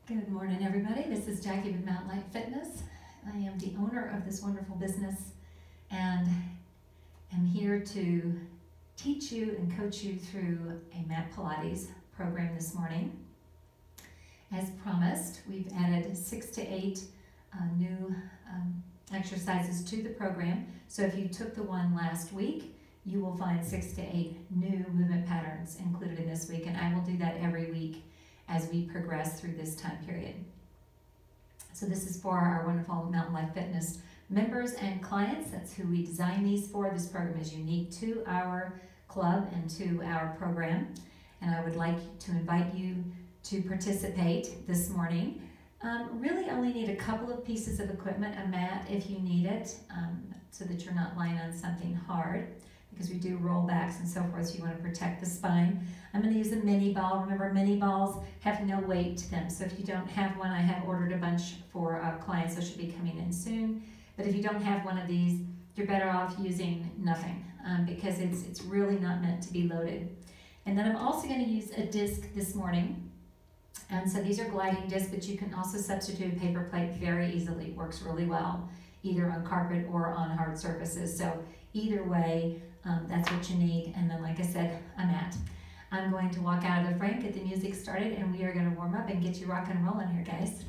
Good morning, everybody. This is Jackie with Mountain Light Fitness. I am the owner of this wonderful business and am here to teach you and coach you through a mat Pilates program this morning. As promised, we've added 6 to 8 new exercises to the program. So if you took the one last week, you will find 6 to 8 new movement patterns included in this week, and I will do that every week as we progress through this time period. So this is for our wonderful Mountain Life Fitness members and clients. That's who we designed these for. This program is unique to our club and to our program. And I would like to invite you to participate this morning. Really only need a couple of pieces of equipment, a mat if you need it, so that you're not lying on something hard, because we do roll backs and so forth, so you want to protect the spine. I'm going to use a mini ball. Remember, mini balls have no weight to them, so if you don't have one, I have ordered a bunch for clients that should be coming in soon. But if you don't have one of these, you're better off using nothing, because it's really not meant to be loaded. And then I'm also going to use a disc this morning. And so these are gliding discs, but you can also substitute a paper plate very easily. It works really well, either on carpet or on hard surfaces. So either way, that's what you need. And then, like I said, a mat. I'm going to walk out of the frame, get the music started, and we are going to warm up and get you rock and rolling here, guys.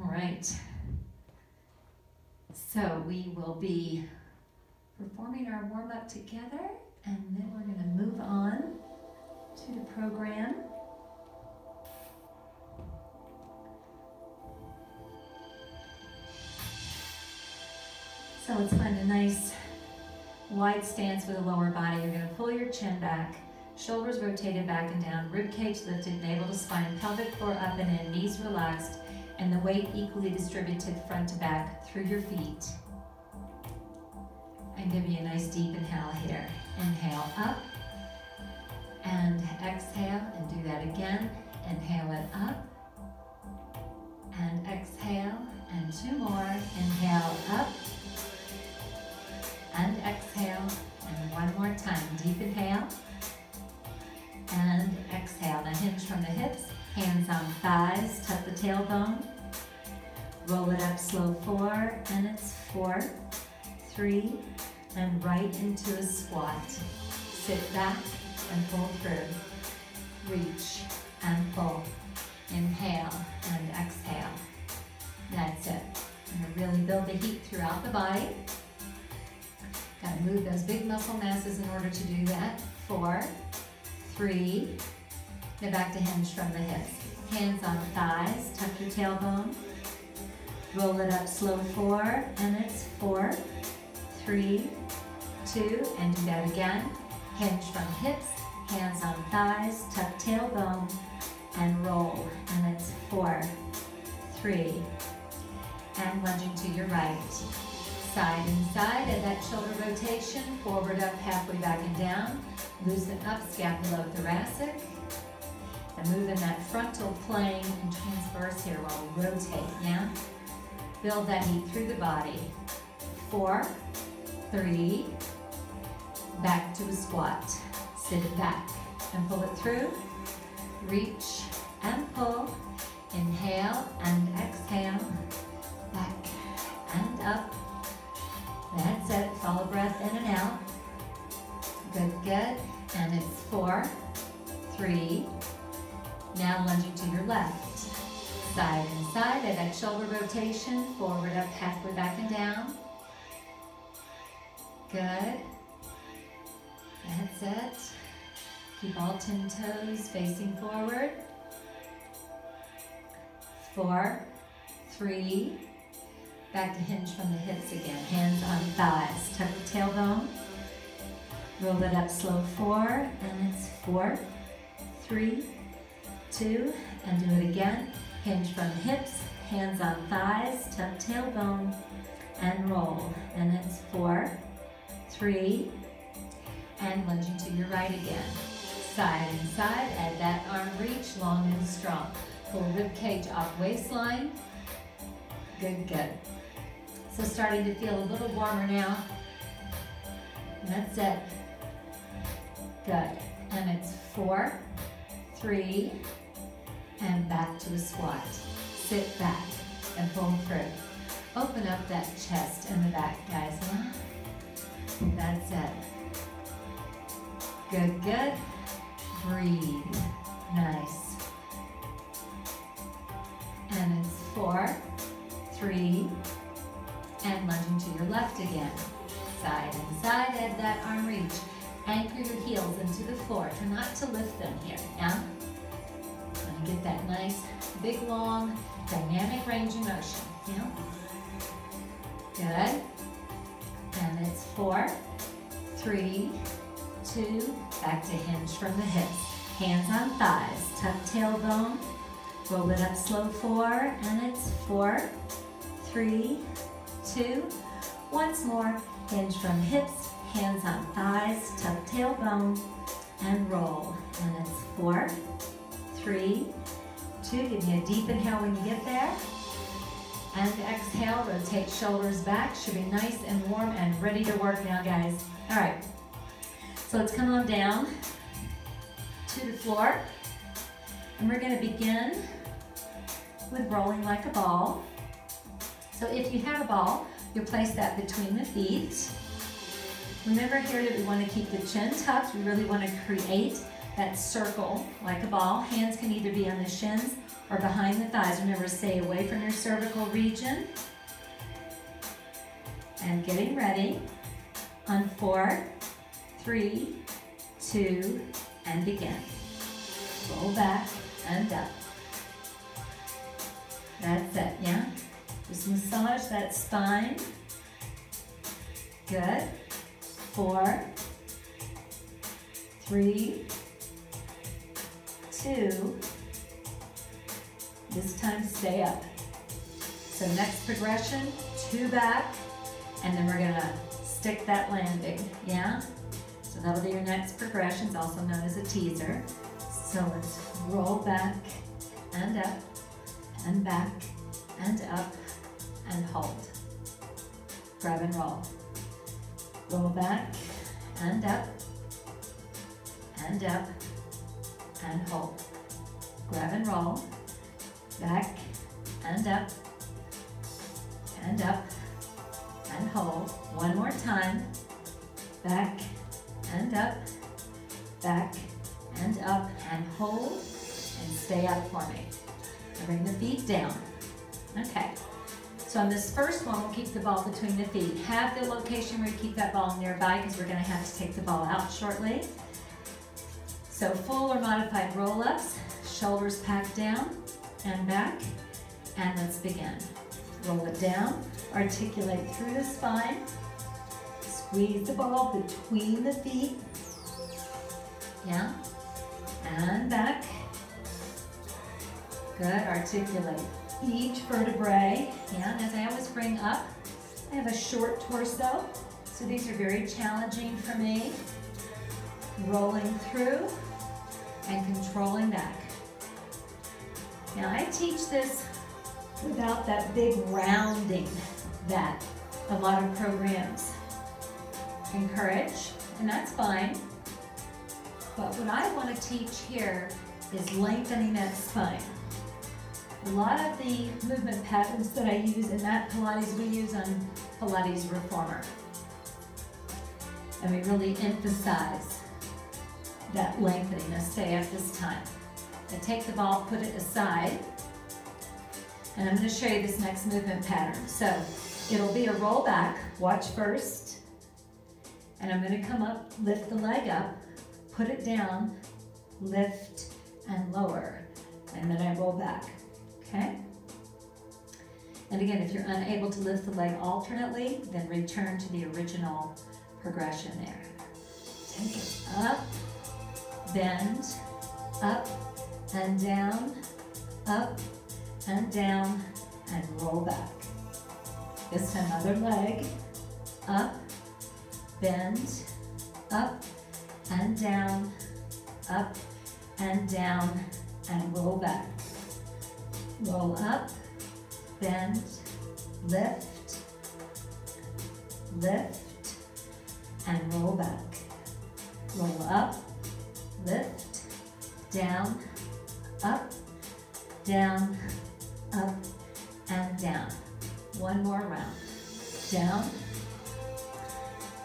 All right. So we will be performing our warm up together, and then we're going to move on to the program. So let's find a nice wide stance with a lower body. You're going to pull your chin back, shoulders rotated back and down, rib cage lifted, navel to spine, pelvic floor up and in, knees relaxed, and the weight equally distributed front to back through your feet. And give me a nice deep inhale here. Inhale up and exhale, and do that again. Inhale it up and exhale, and 2 more. Inhale up and exhale, and 1 more time. Deep inhale and exhale. Now hinge from the hips, hands on thighs, tuck the tailbone, roll it up slow 4, and it's 4, 3, and right into a squat. Sit back and pull through. Reach and pull. Inhale and exhale. That's it. And really build the heat throughout the body. Got to move those big muscle masses in order to do that. 4, 3, go back to hinge from the hips. Hands on thighs, tuck your tailbone. Roll it up slow 4, and it's 4, 3, 2, and do that again. Hinge from hips, hands on thighs, tuck tailbone, and roll, and it's 4, 3, and lunging to your right. Side and side, and that shoulder rotation, forward up, halfway back and down. Loosen up, scapulothoracic. And moving that frontal plane and transverse here while we rotate, yeah? Build that heat through the body. 4, 3, back to a squat. Sit it back and pull it through. Reach and pull. Inhale and exhale. Back and up. That's it. Follow breath in and out. Good, good. And it's 4, 3. Now lunging to your left. Side and side. At that shoulder rotation. Forward up, halfway back and down. Good. That's it. Keep all 10 toes facing forward. 4, 3. Back to hinge from the hips again. Hands on thighs. Tuck the tailbone. Roll it up slow 4, and it's 4, 3, 2, and do it again. Hinge from hips. Hands on thighs. Tuck tailbone and roll. And it's 4, 3, and lunging to your right again. Side and side. Add that arm reach, long and strong. Pull rib cage off waistline. Good, good. So starting to feel a little warmer now. And that's it. Good. And it's 4, 3, and back to a squat. Sit back and pull through. Open up that chest and the back, guys. That's it. Good, good. Breathe. Nice. And it's 4, 3, and lunging to your left again. Side and side, add that arm reach. Anchor your heels into the floor. Try not to lift them here, yeah? And get that nice, big, long, dynamic range of motion, yeah? Good. And it's 4, 3, 2, back to hinge from the hips. Hands on thighs, tuck tailbone, roll it up slow 4, and it's 4, 3, 2, once more, hinge from hips, hands on thighs, tuck tailbone, and roll. And it's 4, 3, 2, give me a deep inhale when you get there. And exhale, rotate shoulders back. Should be nice and warm and ready to work now, guys. All right, so let's come on down to the floor. And we're gonna begin with rolling like a ball. So if you have a ball, you'll place that between the feet. Remember here that we want to keep the chin tucked. We really want to create that circle like a ball. Hands can either be on the shins or behind the thighs. Remember, stay away from your cervical region. And getting ready on 4, 3, 2, and begin. Roll back and up. That's it, yeah? Just massage that spine. Good. 4, 3, 2. This time stay up. So next progression, 2 back, and then we're gonna stick that landing, yeah? So that'll be your next progression. It's also known as a teaser. So let's roll back and up and back and up and hold. Grab and roll. Roll back and up and up and hold. Grab and roll. Back and up and up and hold. One more time. Back and up, back and up, and hold, and stay up for me. And bring the feet down. Okay. So on this first one, we'll keep the ball between the feet. Have the location where you keep that ball nearby because we're going to have to take the ball out shortly. So full or modified roll-ups, shoulders packed down and back, and let's begin. Roll it down, articulate through the spine, squeeze the ball between the feet, yeah, and back. Good, articulate each vertebrae, yeah, and as I always bring up, I have a short torso, so these are very challenging for me. Rolling through and controlling back. Now I teach this without that big rounding that a lot of programs encourage, and that's fine. But what I want to teach here is lengthening that spine. A lot of the movement patterns that I use in that Pilates, we use on Pilates Reformer. And we really emphasize that lengthening. Now stay up this time. I take the ball, put it aside, and I'm going to show you this next movement pattern. So it'll be a roll back, watch first, and I'm going to come up, lift the leg up, put it down, lift and lower, and then I roll back, okay? And again, if you're unable to lift the leg alternately, then return to the original progression there. Take it up, bend, up and down, up and down, and roll back. This time, other leg, up, bend, up and down, up and down, and roll back. Roll up, bend, lift, lift, and roll back. Roll up, lift, down, up, down, up, and down. One more round. Down,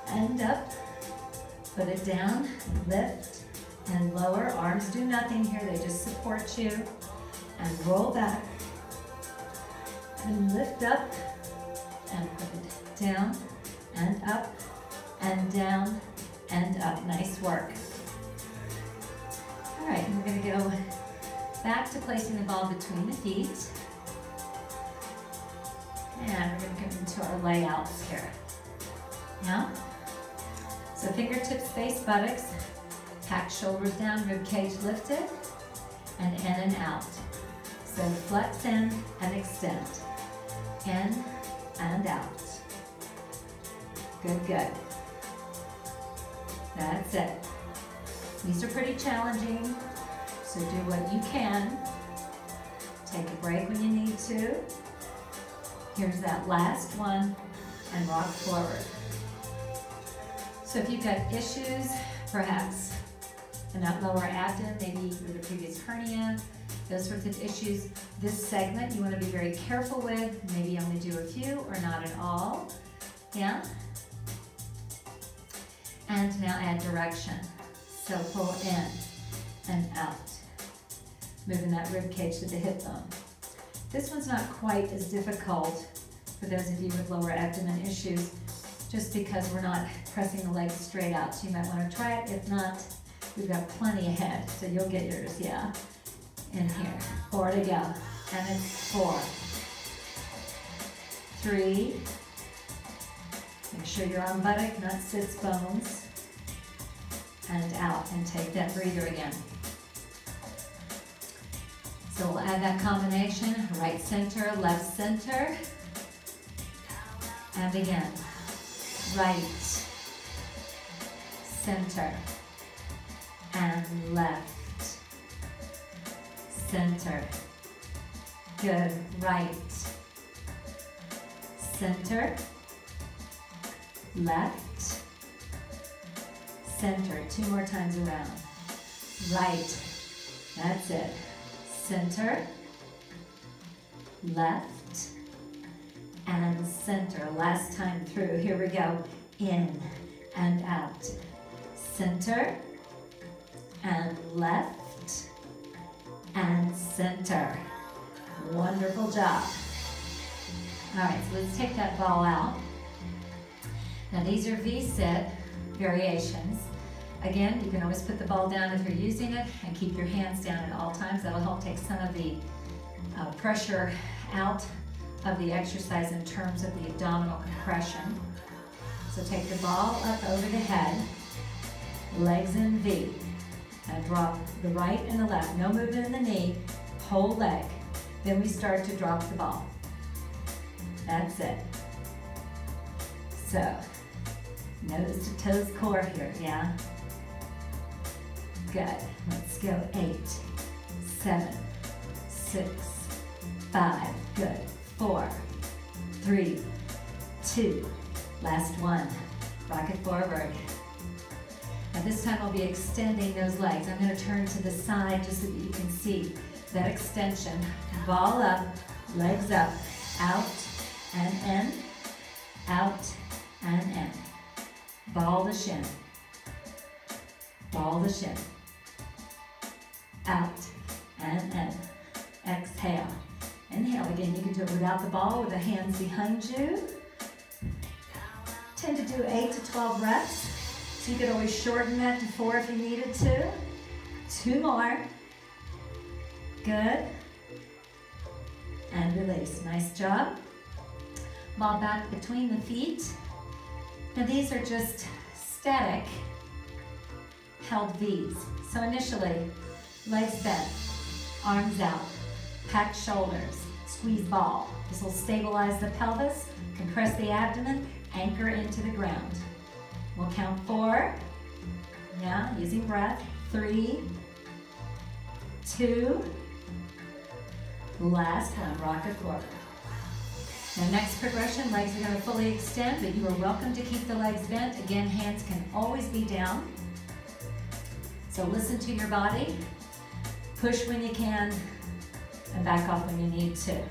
and up. Put it down, lift, and lower. Arms do nothing here, they just support you. And roll back, and lift up, and put it down, and up, and down, and up. Nice work. All right, we're gonna go back to placing the ball between the feet. And we're gonna come into our layouts here. Yeah? So fingertips face buttocks, pack shoulders down, rib cage lifted, and in and out. So flex in and extend. In and out. Good, good. That's it. These are pretty challenging, so do what you can. Take a break when you need to. Here's that last one, and rock forward. So if you've got issues, perhaps in that lower abdomen, maybe with a previous hernia, those sorts of issues, this segment you want to be very careful with. Maybe only do a few or not at all. Yeah? And now add direction. So pull in and out. Moving that rib cage to the hip bone. This one's not quite as difficult for those of you with lower abdomen issues, just because we're not pressing the legs straight out. So you might want to try it. If not, we've got plenty ahead, so you'll get yours, yeah. In here, 4 to go. And it's 4, 3, make sure you're on buttock, not sits bones, and out, and take that breather again. So we'll add that combination, right center, left center, and again, right, center, and left, center, good, right, center, left, center, 2 more times around, right, that's it, center, left, and center. Last time through, here we go, in and out, center, and left, and center. Wonderful job. All right, so let's take that ball out. Now these are V-sit variations. Again, you can always put the ball down if you're using it and keep your hands down at all times. That'll help take some of the pressure out of the exercise in terms of the abdominal compression. So take the ball up over the head, legs in V, and drop the right and the left. No movement in the knee, whole leg. Then we start to drop the ball. That's it. So, nose to toes core here, yeah? Good. Let's go 8, 7, 6, 5. Good. 4, 3, 2. Last one. Rock it forward. Now this time I'll be extending those legs. I'm going to turn to the side just so that you can see that extension. Ball up, legs up, out and in, out and in. Ball the shin. Ball the shin. Out and in. Exhale. Inhale again. You can do it without the ball with the hands behind you. Tend to do 8 to 12 reps. So you could always shorten that to 4 if you needed to. 2 more. Good. And release. Nice job. Ball back between the feet. Now these are just static held V's. So initially, legs bent, arms out, packed shoulders, squeeze ball. This will stabilize the pelvis, compress the abdomen, anchor into the ground. We'll count 4, yeah, using breath, 3, 2, last one, rock it forward. Now next progression, legs are going to fully extend, but you are welcome to keep the legs bent. Again, hands can always be down. So listen to your body, push when you can, and back off when you need to.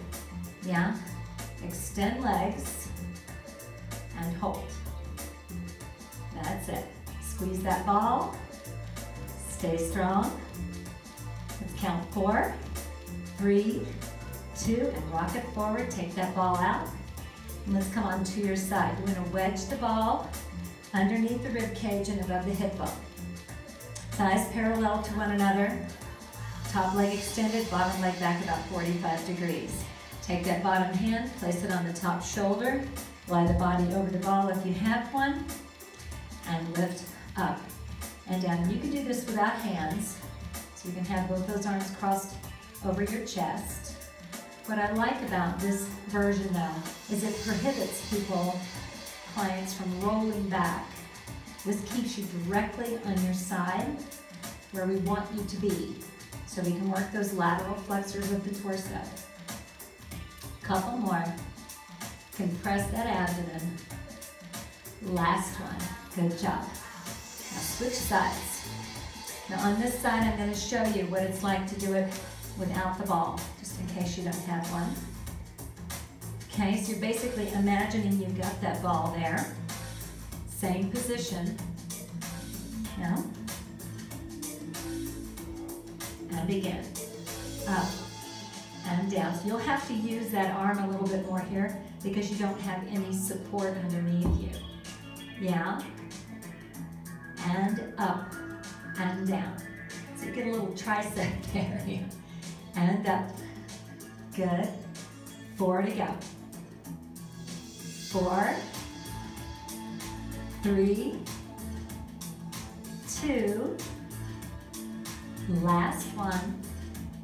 Yeah? Extend legs and hold. That's it. Squeeze that ball. Stay strong. Let's count 4, 3, 2, and rock it forward. Take that ball out. And let's come on to your side. You're going to wedge the ball underneath the rib cage and above the hip bone. Thighs parallel to one another. Top leg extended, bottom leg back about 45 degrees. Take that bottom hand, place it on the top shoulder. Lie the body over the ball if you have one. And lift up and down. And you can do this without hands. So you can have both those arms crossed over your chest. What I like about this version though, is it prohibits people, clients, from rolling back. This keeps you directly on your side where we want you to be. So we can work those lateral flexors of the torso. Couple more. Compress that abdomen. Last one. Good job. Now switch sides. Now on this side, I'm going to show you what it's like to do it without the ball, just in case you don't have one. Okay, so you're basically imagining you've got that ball there. Same position. Now, and begin. Up and down. So you'll have to use that arm a little bit more here because you don't have any support underneath you. Yeah. And up and down. So you get a little tricep there. And up. Good. 4 to go. 4, 3, 2, last one,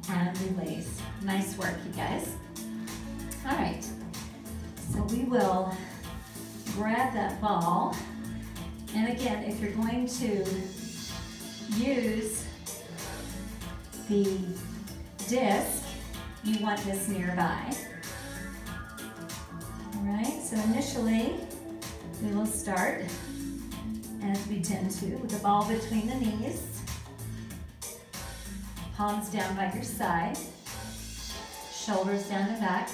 and release. Nice work, you guys. All right, so we will grab that ball, and again, if you're going to use the disc, you want this nearby. All right, so initially, we will start, as we tend to, with the ball between the knees, palms down by your side, shoulders down and back,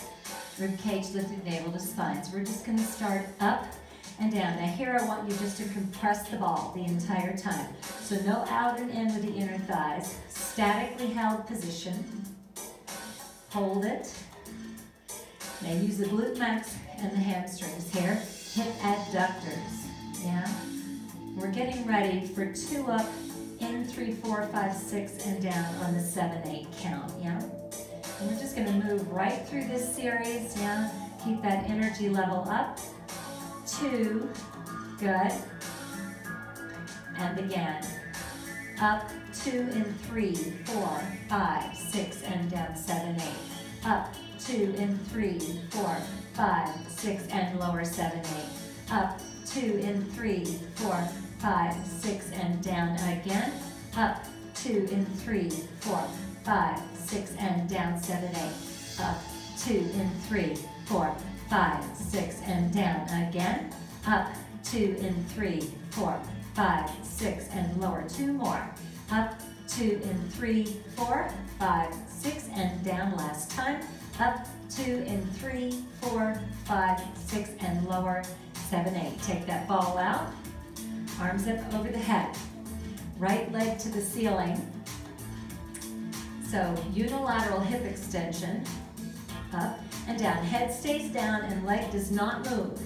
rib cage lifted, navel to spine. So we're just going to start up and down. Now here I want you just to compress the ball the entire time. So no out and in with the inner thighs, statically held position, hold it. Now use the glute max and the hamstrings here. Hip adductors, yeah? We're getting ready for 2 up, in 3, 4, 5, 6, and down on the 7, 8 count, yeah? And we're just gonna move right through this series, yeah? Keep that energy level up. 2, good. And again. Up, 2 and 3, 4, 5, 6, and down, 7, 8. Up, 2 and 3, 4, 5, 6, and lower, 7, 8. Up, 2 and 3, 4, 5, 6, and down again. Up, 2 and 3, 4, 5, 6, and down, 7, 8. Up, 2 and 3, 4, 5, 6, and down again. Up, 2 and 3, 4, 5, 6, and lower. 2 more. Up, 2 and 3, 4, 5, 6, and down last time. Up, 2 and 3, 4, 5, 6, and lower, 7, 8. Take that ball out, arms up over the head. Right leg to the ceiling. So unilateral hip extension, up and down. Head stays down and leg does not move.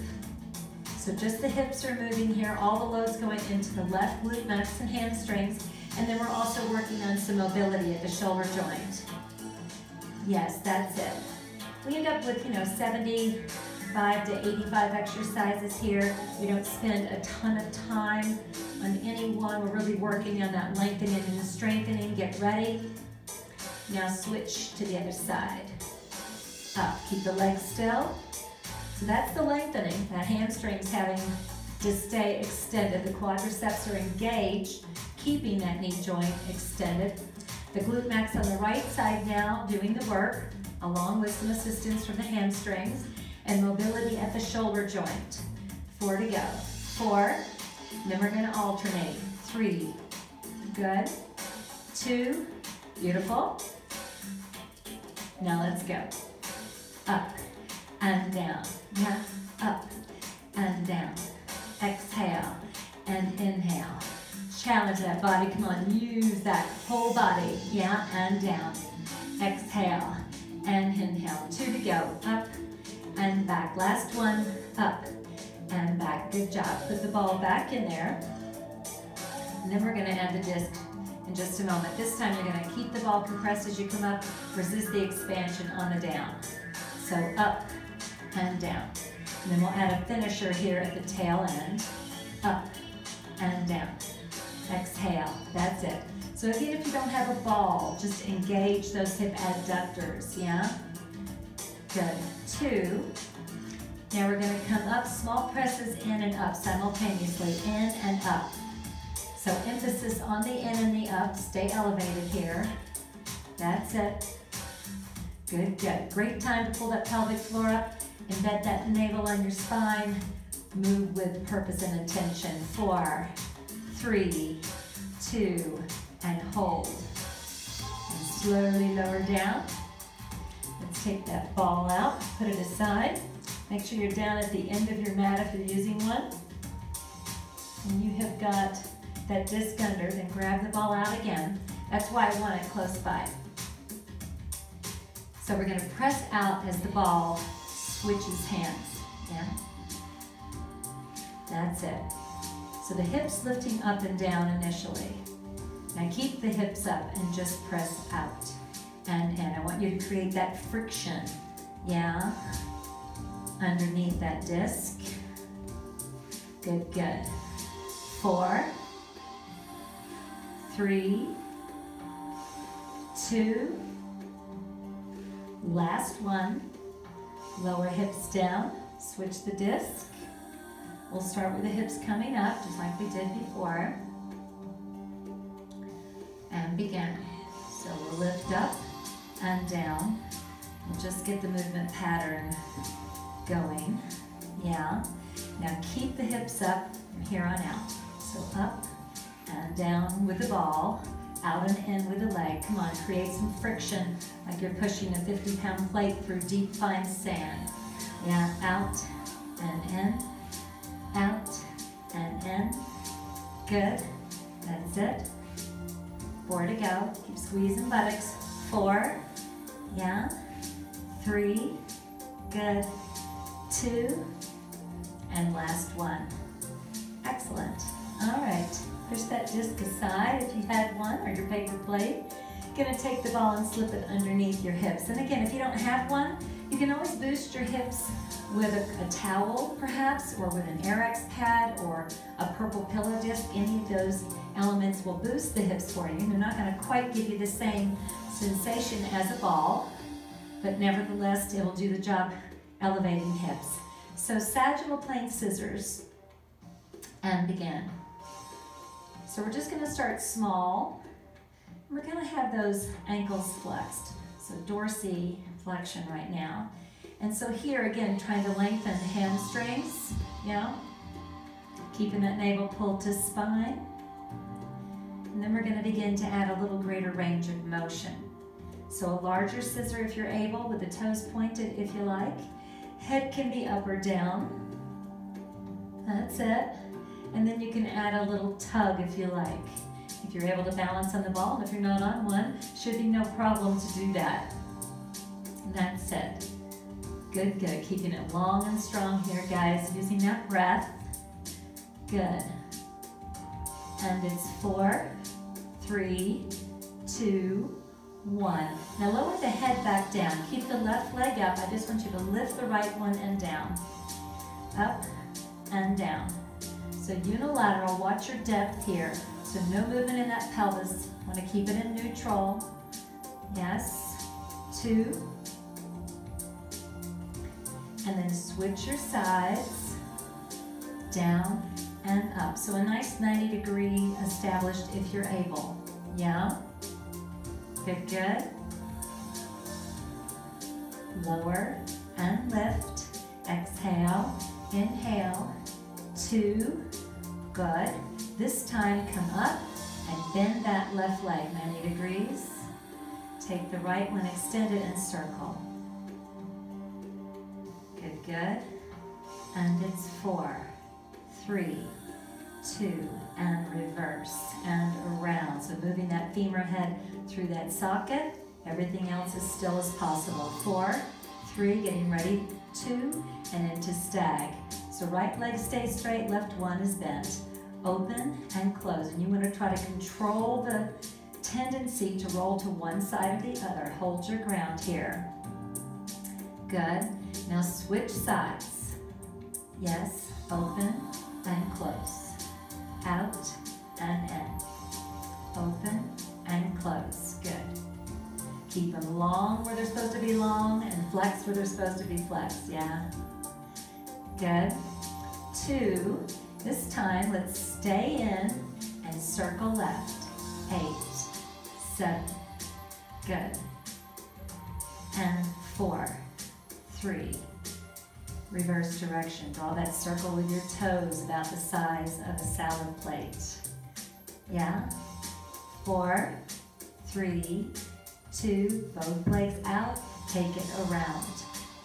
So just the hips are moving here, all the loads going into the left glute max and hamstrings, and then we're also working on some mobility at the shoulder joint. Yes, that's it. We end up with, 75 to 85 exercises here. We don't spend a ton of time on any one. We're really working on that lengthening and strengthening. Get ready. Now switch to the other side. Up, keep the legs still. So that's the lengthening. That hamstring's having to stay extended. The quadriceps are engaged, keeping that knee joint extended. The glute max on the right side now doing the work, along with some assistance from the hamstrings, and mobility at the shoulder joint. 4 to go. 4, then we're gonna alternate. 3, good. 2, beautiful. Now let's go. Up and down. Yeah, up and down. Exhale and inhale. Challenge that body. Come on, use that whole body. Yeah, and down. Exhale and inhale. 2 to go. Up and back. Last one. Up and back. Good job. Put the ball back in there. And then we're going to add the disc in just a moment. This time you're going to keep the ball compressed as you come up. Resist the expansion on the down. So up and down. And then we'll add a finisher here at the tail end. Up and down. Exhale. That's it. So even if you don't have a ball, just engage those hip adductors, yeah? Good. 2. Now we're going to come up, small presses in and up simultaneously, in and up. So emphasis on the in and the up. Stay elevated here. That's it. Good, good. Great time to pull that pelvic floor up. Embed that navel on your spine. Move with purpose and intention. 4, 3, 2, and hold. And slowly lower down. Let's take that ball out, put it aside. Make sure you're down at the end of your mat if you're using one. And you have got that disc under, then grab the ball out again. That's why I want it close by. So we're going to press out as the ball switches hands. Yeah? That's it. So the hips lifting up and down initially. Now keep the hips up and just press out and in. I want you to create that friction, yeah, underneath that disc. Good, good. 4, 3, 2, last one. Lower hips down, switch the disc. We'll start with the hips coming up, just like we did before. And begin. So we'll lift up and down. We'll just get the movement pattern going. Yeah. Now keep the hips up from here on out. So up and down with the ball, out and in with the leg. Come on, create some friction like you're pushing a 50-pound plate through deep, fine sand. Yeah, out and in, out and in. Good. That's it. 4 to go. Keep squeezing buttocks. 4. Yeah. 3. Good. 2. And last one. Excellent. All right. Push that disc aside if you had one, or your paper plate. Gonna take the ball and slip it underneath your hips. And again, if you don't have one, you can always boost your hips with a towel, perhaps, or with an Airex pad, or a purple pillow disc. Any of those elements will boost the hips for you. They're not gonna quite give you the same sensation as a ball, but nevertheless, it will do the job elevating hips. So sagittal plane scissors, and begin. So we're just gonna start small. We're gonna have those ankles flexed. So dorsiflexion right now. And so here again, trying to lengthen the hamstrings, yeah? Keeping that navel pulled to spine. And then we're gonna begin to add a little greater range of motion. So a larger scissor if you're able, with the toes pointed if you like. Head can be up or down. That's it. And then you can add a little tug if you like. If you're able to balance on the ball, and if you're not on one, should be no problem to do that. That's it. Good, good. Keeping it long and strong here, guys. Using that breath. Good. And it's 4, 3, 2, 1. Now lower the head back down. Keep the left leg up. I just want you to lift the right one and down. Up and down. So unilateral, watch your depth here. So no movement in that pelvis. Want to keep it in neutral. Yes. 2. And then switch your sides. Down and up. So a nice 90-degree established if you're able. Yeah? Good, good. Lower and lift. Exhale. Inhale. 2. Good. This time come up and bend that left leg 90 degrees. Take the right one, extend it and circle. Good, good. And it's 4, 3, 2, and reverse and around. So moving that femur head through that socket. Everything else is still as possible. 4, 3, getting ready, 2, and into stag. So right leg stays straight, left one is bent. Open and close. And you want to try to control the tendency to roll to one side or the other. Hold your ground here. Good. Now switch sides. Yes, open and close. Out and in. Open and close. Good. Keep them long where they're supposed to be long and flex where they're supposed to be flexed. Yeah? Good. 2. This time, let's stay in and circle left. 8, 7. Good. And 4, 3. Reverse direction. Draw that circle with your toes about the size of a salad plate. Yeah? 4, 3, 2. Both legs out. Take it around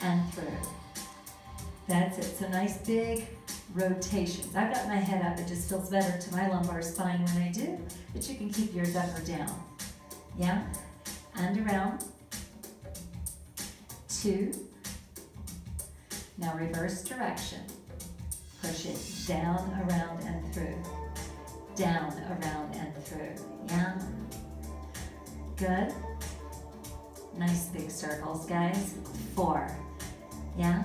and through. That's it. So nice big rotations. I've got my head up. It just feels better to my lumbar spine when I do, but you can keep yours up or down. Yeah? And around. 2. Now reverse direction. Push it down, around, and through. Down, around, and through. Yeah? Good. Nice big circles, guys. 4. Yeah?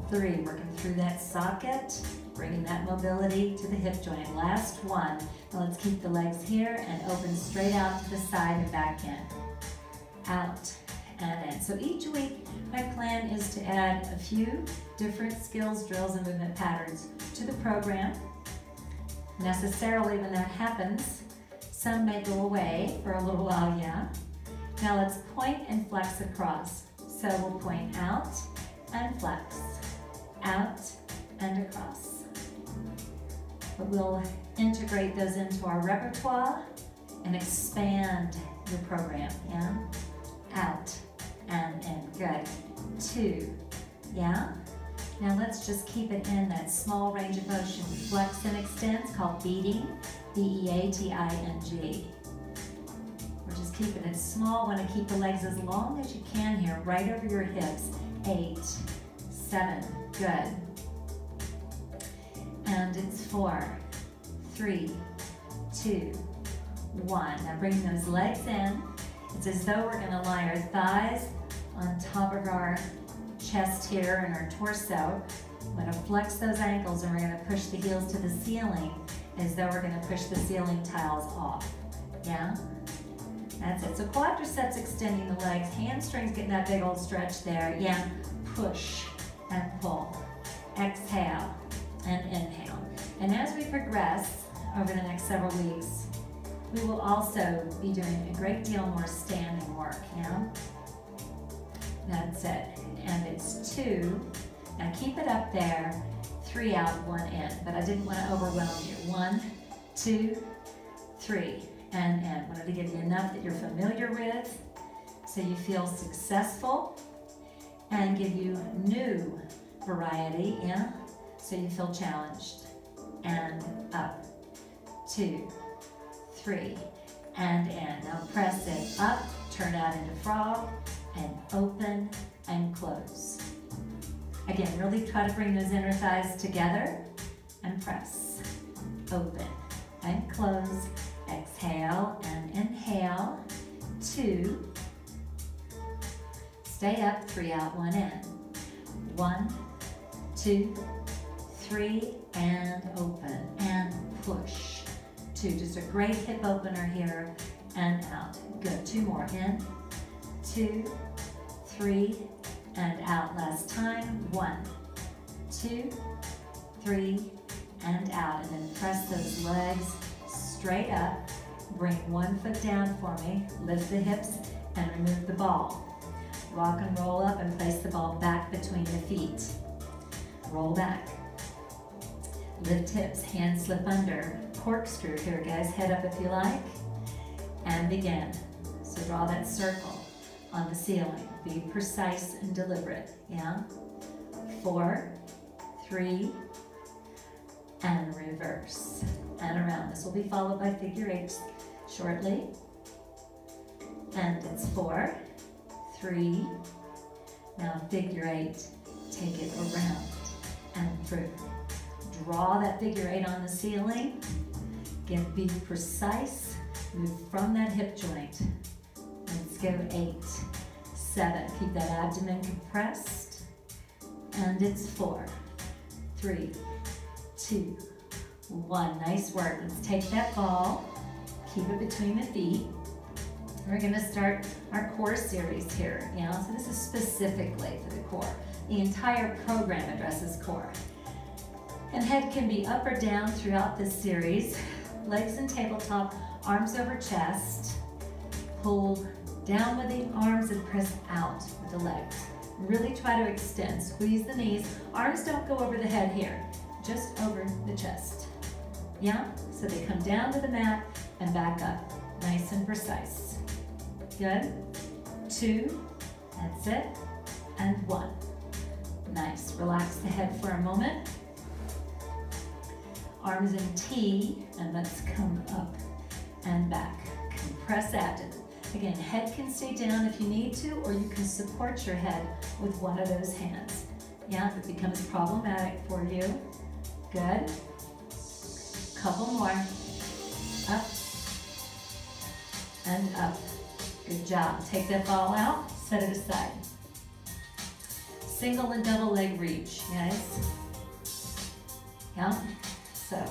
3, working through that socket, bringing that mobility to the hip joint. Last one. Now let's keep the legs here and open straight out to the side and back in. Out and in. So each week, my plan is to add a few different skills, drills, and movement patterns to the program. Necessarily, when that happens, some may go away for a little while, yeah? Now let's point and flex across. So we'll point out and flex. Out and across. But we'll integrate those into our repertoire and expand your program, yeah? Out and in, good. 2, yeah? Now let's just keep it in that small range of motion. Flex and extend, it's called beating, B-E-A-T-I-N-G. We're just keeping it small. Want to keep the legs as long as you can here, right over your hips. 8, 7, good. And it's 4, 3, 2, 1. Now bring those legs in. It's as though we're going to lie our thighs on top of our chest here and our torso. We're going to flex those ankles and we're going to push the heels to the ceiling as though we're going to push the ceiling tiles off. Yeah? That's it. So quadriceps extending the legs, hamstrings getting that big old stretch there. Yeah? Push and pull. Exhale and inhale. And as we progress over the next several weeks, we will also be doing a great deal more standing work, yeah? That's it. And it's 2. Now keep it up there. 3 out, 1 in. But I didn't want to overwhelm you. 1, 2, 3, and in. Wanted to give you enough that you're familiar with so you feel successful, and give you new variety, yeah? So you feel challenged. And up. 2, 3, and in. Now press it up, turn out into frog, and open and close. Again, really try to bring those inner thighs together and press. Open and close. Exhale and inhale. 2. Stay up, 3 out, 1 in. 1, 2, 3, and open and push. 2, just a great hip opener here and out. Good, 2 more, in, 2, 3, and out. Last time, 1, 2, 3, and out. And then press those legs straight up. Bring one foot down for me. Lift the hips and remove the ball. Rock and roll up and place the ball back between the feet. Roll back. Lift hips, hands slip under. Corkscrew here, guys. Head up if you like. And begin. So draw that circle on the ceiling. Be precise and deliberate, yeah? 4, 3, and reverse, and around. This will be followed by figure eights shortly. And it's 4, 3, now figure eight, take it around and through. Draw that figure eight on the ceiling. Again, be precise, move from that hip joint. Let's go 8, 7, keep that abdomen compressed. And it's 4, 3, 2, 1. Nice work. Let's take that ball, keep it between the feet. We're going to start our core series here. So this is specifically for the core. The entire program addresses core. And head can be up or down throughout this series. Legs in tabletop, arms over chest. Pull down with the arms and press out with the legs. Really try to extend, squeeze the knees. Arms don't go over the head here, just over the chest. So they come down to the mat and back up, nice and precise. Good. 2, that's it, and 1. Nice, relax the head for a moment. Arms in T, and let's come up and back. Compress abdomen. Again, head can stay down if you need to, or you can support your head with one of those hands. If it becomes problematic for you. Good. Couple more. Up and up. Good job. Take that ball out, set it aside. Single and double leg reach, guys. So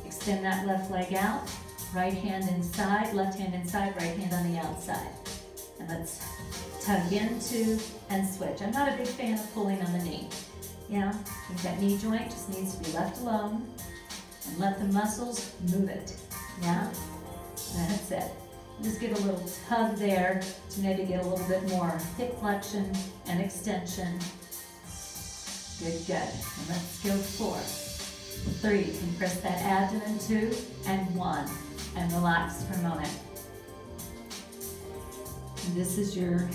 extend that left leg out, right hand inside, left hand inside, right hand on the outside. And let's tug into and switch. I'm not a big fan of pulling on the knee. I think that knee joint just needs to be left alone and let the muscles move it. That's it. Just give a little tug there to maybe get a little bit more hip flexion and extension. Good, good. And let's go 4, 3. Compress that abdomen, 2, and 1. And relax for a moment. And this is your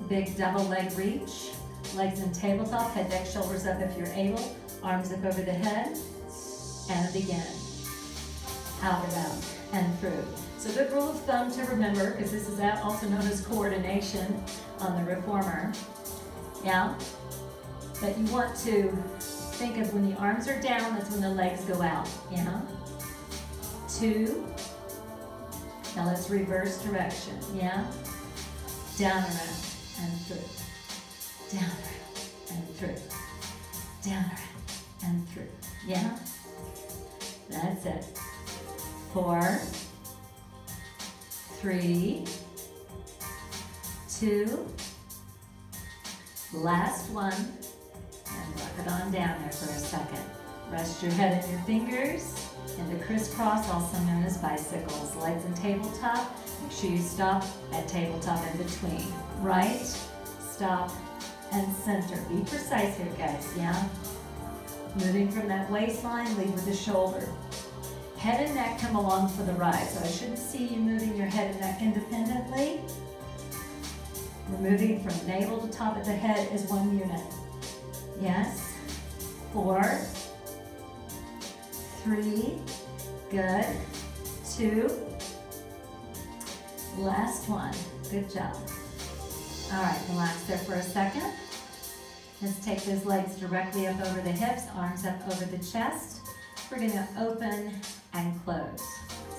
big double leg reach. Legs in tabletop, head, neck, shoulders up if you're able. Arms up over the head. And begin. Out and out and through. So good rule of thumb to remember, because this is also known as coordination on the reformer. But you want to think of when the arms are down, that's when the legs go out. 2. Now let's reverse direction. Down around and through. Down around and through. Down around and through. That's it. 4, 3, 2, last one, and rock it on down there for a second. Rest your head and your fingers in the crisscross, also known as bicycles. Legs in tabletop. Make sure you stop at tabletop in between. Right, stop, and center. Be precise here, guys, Moving from that waistline, lead with the shoulder. Head and neck come along for the ride, so I shouldn't see you moving your head and neck independently. We're moving from navel to top of the head as one unit. 4, 3, good. 2, last one. Good job. All right, relax there for a second. Let's take those legs directly up over the hips, arms up over the chest. We're going to open and close.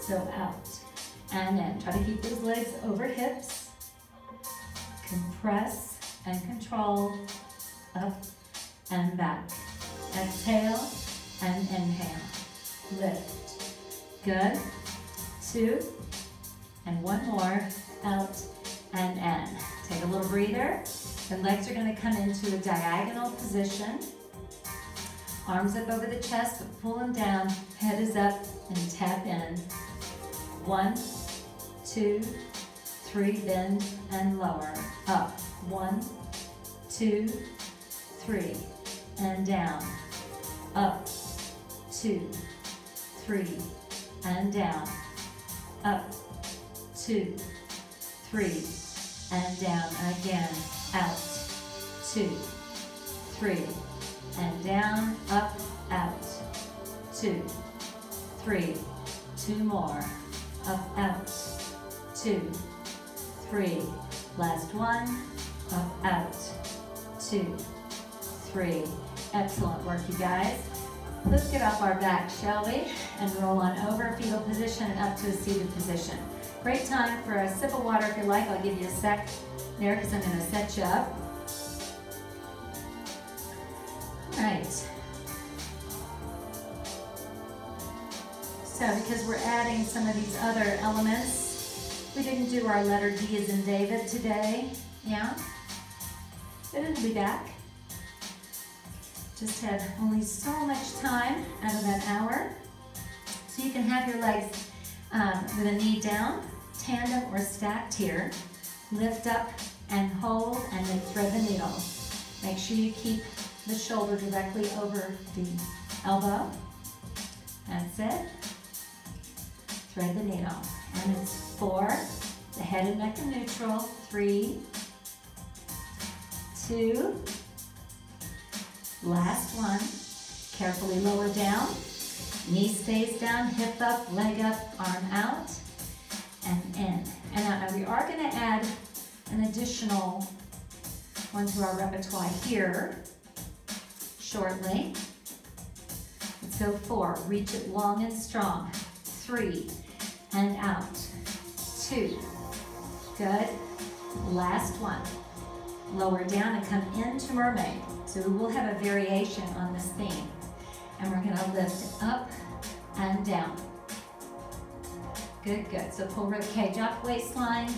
So out and in. Try to keep those legs over hips. Compress and control. Up and back. Exhale and inhale. Lift. Good. 2. And one more. Out and in. Take a little breather. The legs are going to come into a diagonal position. Arms up over the chest, but pull them down. Head is up and tap in. 1, 2, 3, bend and lower. Up. 1, 2, 3, and down. Up. 2, 3, and down. Up. 2, 3, and down again, out, 2, 3, and down, up, out, 2, 3, 2 more, up, out, 2, 3, last one, up, out, 2, 3. Excellent work, you guys. Let's get off our back, shall we? And roll on over, fetal position, and up to a seated position. Great time for a sip of water if you like. I'll give you a sec there because I'm going to set you up. All right. So because we're adding some of these other elements, we didn't do our letter D as in David today. Yeah? But it'll be back. Just had only so much time out of that hour. So you can have your legs with a knee down, tandem or stacked here. Lift up and hold and then thread the needle. Make sure you keep the shoulder directly over the elbow. That's it. Thread the needle. And it's 4, the head and neck are neutral. 3, 2, last one. Carefully lower down. Knee stays down, hip up, leg up, arm out, and in. And now we are going to add an additional one to our repertoire here shortly. Let's go 4. Reach it long and strong. 3, and out. 2. Good. Last one. Lower down and come into mermaid. So we will have a variation on this theme. And we're going to lift up and down. Good, good. So pull rib cage up, waistline.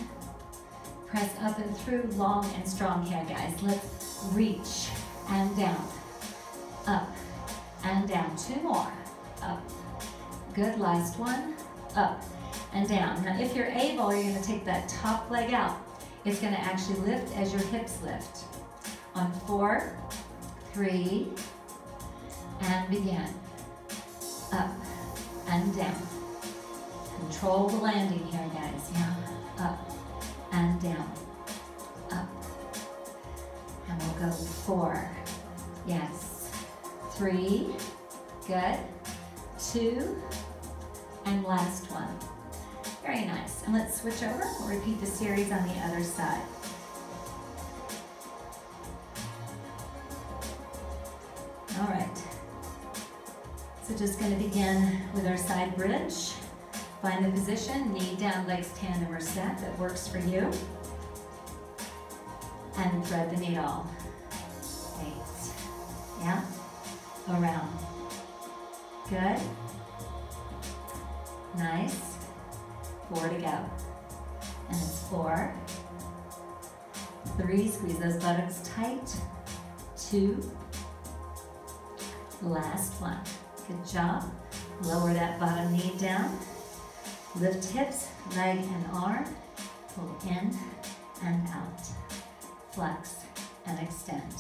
Press up and through, long and strong here, guys. Let's reach and down. Up and down. 2 more. Up. Good, last one. Up and down. Now if you're able, you're going to take that top leg out. It's going to actually lift as your hips lift. On 4, 3, and begin. Up and down. Control the landing here, guys. Yeah. Up and down. Up. And we'll go 4. Yes. 3. Good. 2. And last one. Very nice. And let's switch over. We'll repeat the series on the other side. All right. So just going to begin with our side bridge. Find the position, knee down, legs tandem or set that works for you. And thread the needle. 8. Yeah? Around. Good. Nice. 4 to go. And it's 4. 3, squeeze those buttocks tight. 2. Last one. Good job. Lower that bottom knee down. Lift hips, leg and arm. Pull in and out. Flex and extend.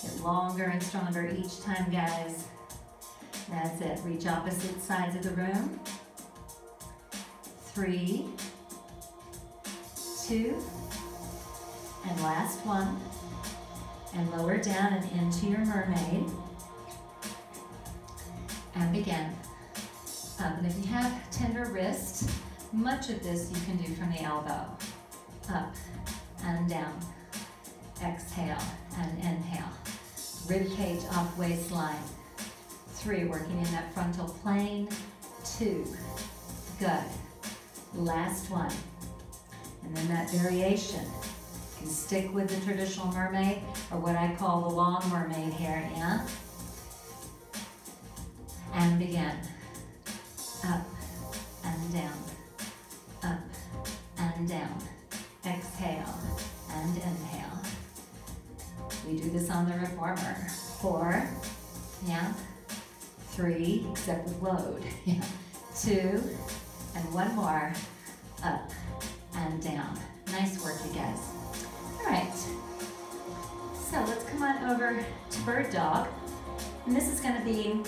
Get longer and stronger each time, guys. That's it. Reach opposite sides of the room. 3, 2, and last one. And lower down and into your mermaid. And begin. And if you have tender wrists, much of this you can do from the elbow. Up and down. Exhale and inhale. Rib cage off waistline. 3, working in that frontal plane. 2, good. Last one. And then that variation. You can stick with the traditional mermaid, or what I call the long mermaid here, yeah? And begin. Up and down. Up and down. Exhale and inhale. We do this on the reformer. 4, yeah. 3, except with load. Yeah. 2, and 1 more. Up and down. Nice work, you guys. All right. So let's come on over to bird dog. And this is going to be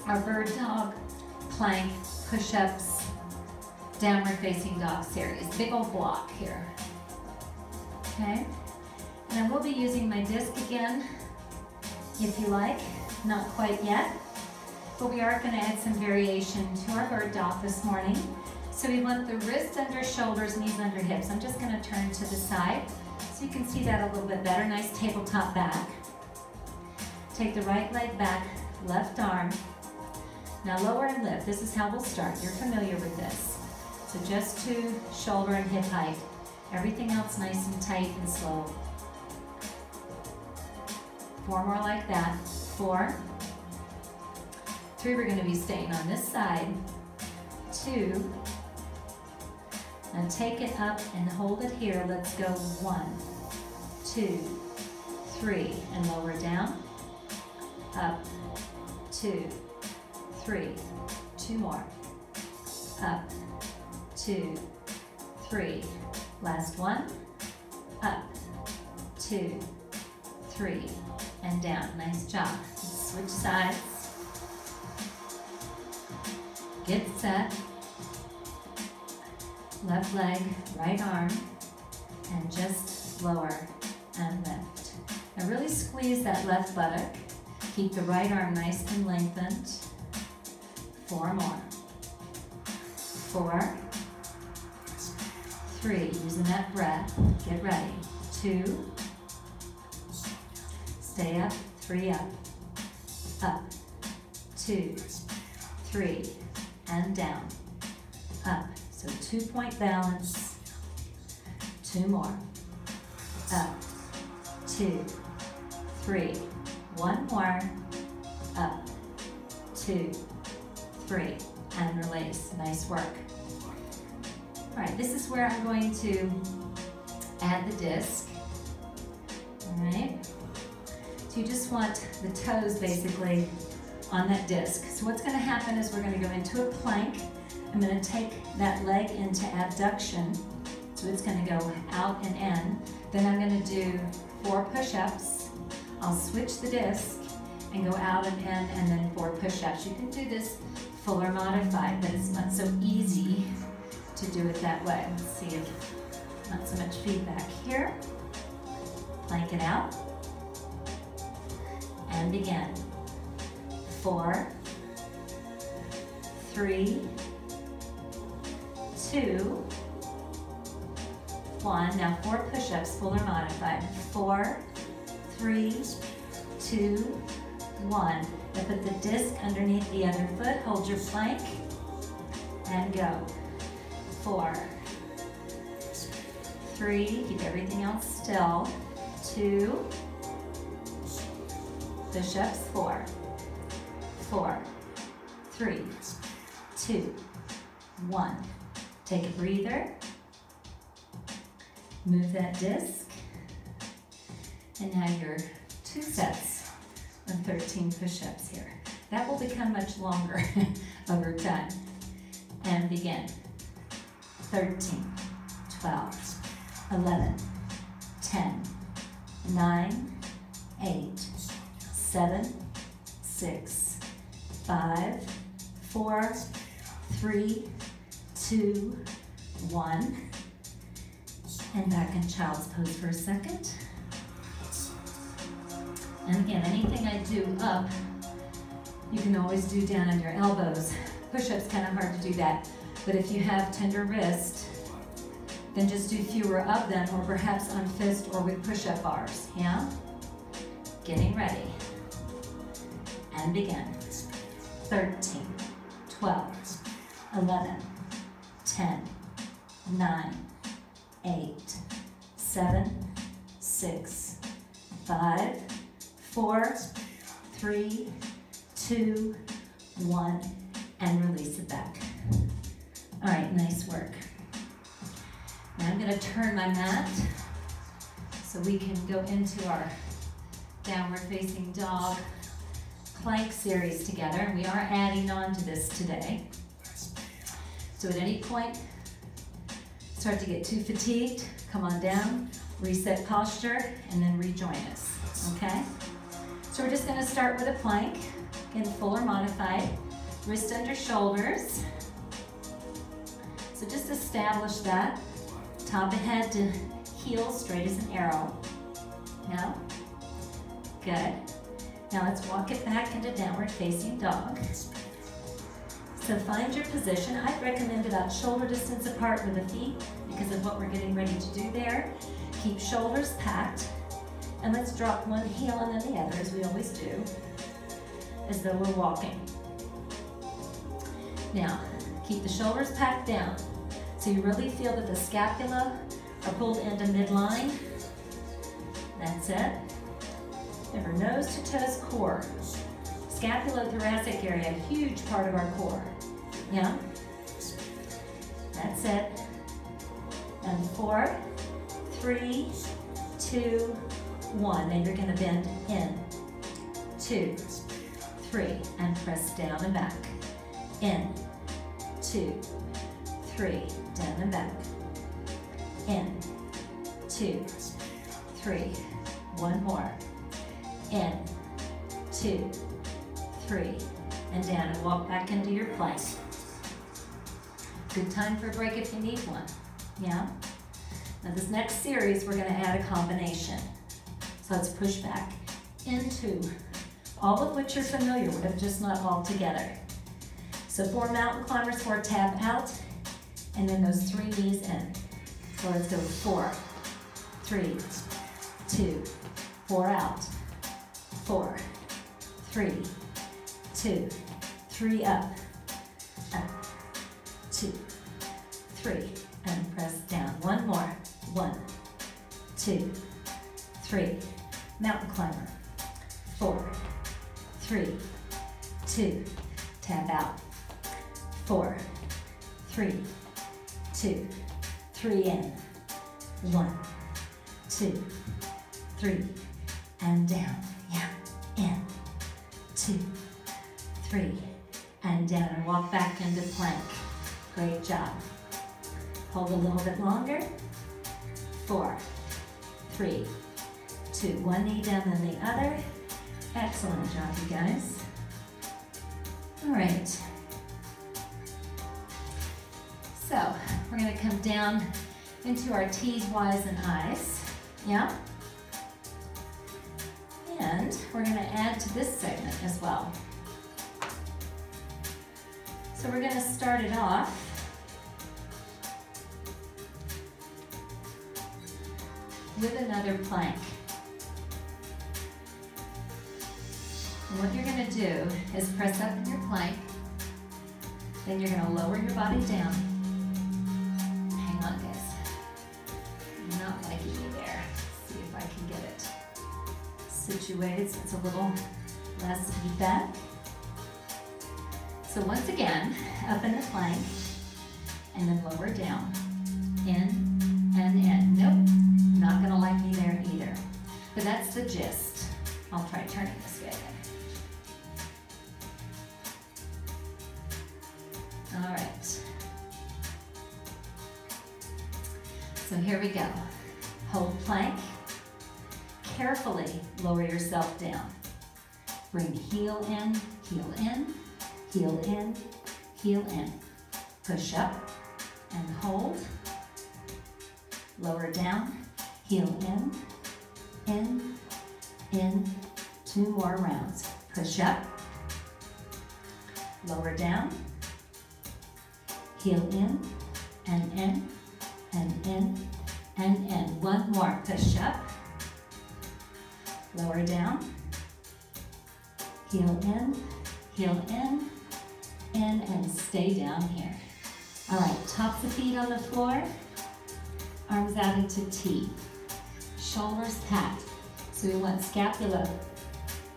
our bird dog plank push-ups downward facing dog series. Big old block here. Okay, and I will be using my disc again, if you like. Not quite yet, but we are going to add some variation to our bird dog this morning. So we want the wrist under shoulders, knees under hips. I'm just going to turn to the side so you can see that a little bit better. Nice tabletop back. Take the right leg back, left arm. Now lower and lift. This is how we'll start. You're familiar with this. So just to shoulder and hip height. Everything else nice and tight and slow. 4 more like that. 4. 3, we're going to be staying on this side. 2. Now take it up and hold it here. Let's go 1, 2, 3, and lower down. Up, 2, 3. 2 more. Up, 2, 3. Last one. Up, 2, 3, and down. Nice job. Switch sides. Get set. Left leg, right arm, and just lower and lift. Now really squeeze that left buttock. Keep the right arm nice and lengthened. 4 more. 4, 3, using that breath. Get ready. 2, stay up, 3 up, up, 2, 3, and down, up. So 2-point balance, 2 more, up, 2, 3, 1 more, up, 2, 3, and release. Nice work. All right, this is where I'm going to add the disc. All right, so you just want the toes basically on that disc. So what's going to happen is we're going to go into a plank. I'm going to take that leg into abduction, so it's going to go out and in. Then I'm going to do 4 push-ups. I'll switch the disc and go out and in, and then 4 push-ups. You can do this full or modified, but it's not so easy to do it that way. Let's see if not so much feedback here. Plank it out and begin. 4, 3, 2, 1. Now 4 push-ups, full or modified. 4, 3, 2, 1. Now put the disc underneath the other foot. Hold your plank and go. 4, 3. Keep everything else still. 2. Push-ups. 4, 4, 3, 2, 1. Take a breather, move that disc, and now your 2 sets of 13 push-ups here. That will become much longer over time. And begin. 13, 12, 11, 10, 9, 8, 7, 6, 5, 4, 3, 2, 1, and back in child's pose for a second. And again, anything I do up, you can always do down on your elbows. Push-up's kind of hard to do that, but if you have tender wrist, then just do fewer of them, or perhaps on fist or with push-up bars, yeah? Getting ready. And begin. 13, 12, 11, 10, 9, 8, 7, 6, 5, 4, 3, 2, 1, and release it back. All right, nice work. Now I'm going to turn my mat so we can go into our downward facing dog plank series together, and we are adding on to this today. So at any point, start to get too fatigued, come on down, reset posture, and then rejoin us, okay? So we're just gonna start with a plank, again, full or modified, wrist under shoulders, So just establish that. Top of head to heel, straight as an arrow. Now, good. Now let's walk it back into downward facing dog. So find your position. I'd recommend about shoulder distance apart with the feet because of what we're getting ready to do there. Keep shoulders packed. And let's drop one heel and then the other, as we always do, as though we're walking. Now, keep the shoulders packed down. So you really feel that the scapula are pulled into midline. That's it. Remember, nose to toes core. Scapulothoracic area, a huge part of our core. Yeah? That's it. And 4, 3, 2, 1. Then you're going to bend in. 2, 3, and press down and back. In. 2, 3, down and back. In. 2, 3. One more. In. 2, 3, and down, and walk back into your plank. Good time for a break if you need one. Yeah? Now this next series, we're going to add a combination. So let's push back into all of which you're familiar with, just not all together. So 4 mountain climbers, 4 tap out, and then those 3 knees in. So let's go 4, 3, 2, 4 out, 4, 3, 2, 3 up, 2, 3, and press down. One more. 1, 2, 3, mountain climber. 4, 3, 2, tap out. 4, 3, 2, 3 in. 1, 2, 3, and down. Yeah, in. 2, 3, and down, and walk back into plank. Great job. Hold a little bit longer. 4, 3, 2, one knee down then the other. Excellent job, you guys. All right. So we're going to come down into our T's, Y's, and I's. Yeah? And we're going to add to this segment as well. So we're going to start it off with another plank. And what you're going to do is press up in your plank, then you're going to lower your body down. Hang on, guys. I'm not liking me there. Let's see if I can get it situated so it's a little less feedback. So once again, up in the plank, and then lower down. In and in. Nope, not gonna like me there either. But that's the gist. I'll try turning this way then. All right. So here we go. Hold plank. Carefully lower yourself down. Bring heel in, heel in, heel in, heel in. Push up and hold. Lower down, heel in, in. 2 more rounds. Push up, lower down, heel in, and in, and in, and in. 1 more. Push up, lower down, heel in, and stay down here. All right, tops of feet on the floor, arms out into T, shoulders packed. So we want scapula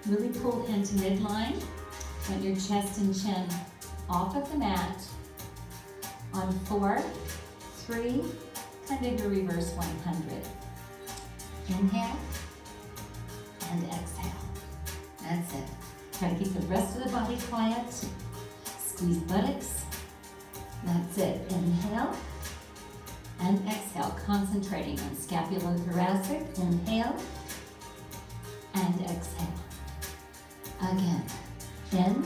really pulled into midline. Want your chest and chin off of the mat. On 4, 3, kind of your reverse 100. Inhale and exhale. That's it. Try to keep the rest of the body quiet. Squeeze buttocks. That's it. Inhale and exhale. Concentrating on scapulothoracic. Inhale and exhale. Again. In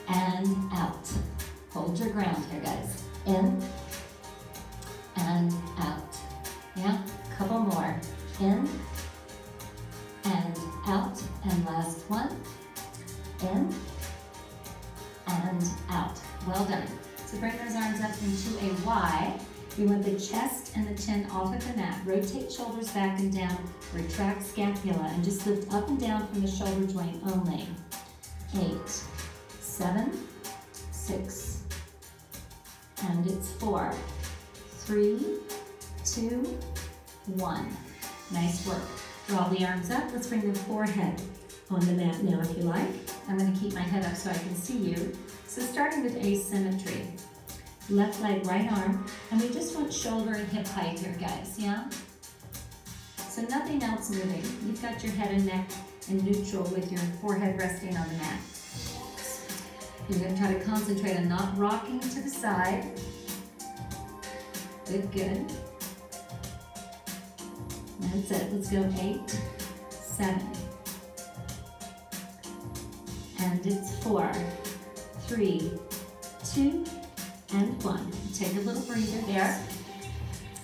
and out. Hold your ground here, guys. in, and out. Yeah, couple more. In, and out, and last one. In, and out. Well done. So bring those arms up into a Y. We want the chest and the chin off of the mat. Rotate shoulders back and down. Retract scapula and just lift up and down from the shoulder joint only. 8, 7, 6, and it's 4, 3, 2, 1. Nice work. Draw the arms up. Let's bring the forehead on the mat now if you like. I'm going to keep my head up so I can see you. So starting with asymmetry. Left leg, right arm, and we just want shoulder and hip height here, guys, yeah? So nothing else moving. You've got your head and neck in neutral with your forehead resting on the mat. You're going to try to concentrate on not rocking to the side. Good, good. That's it. Let's go 8, 7. And it's 4, 3, 2, and 1. Take a little breather there.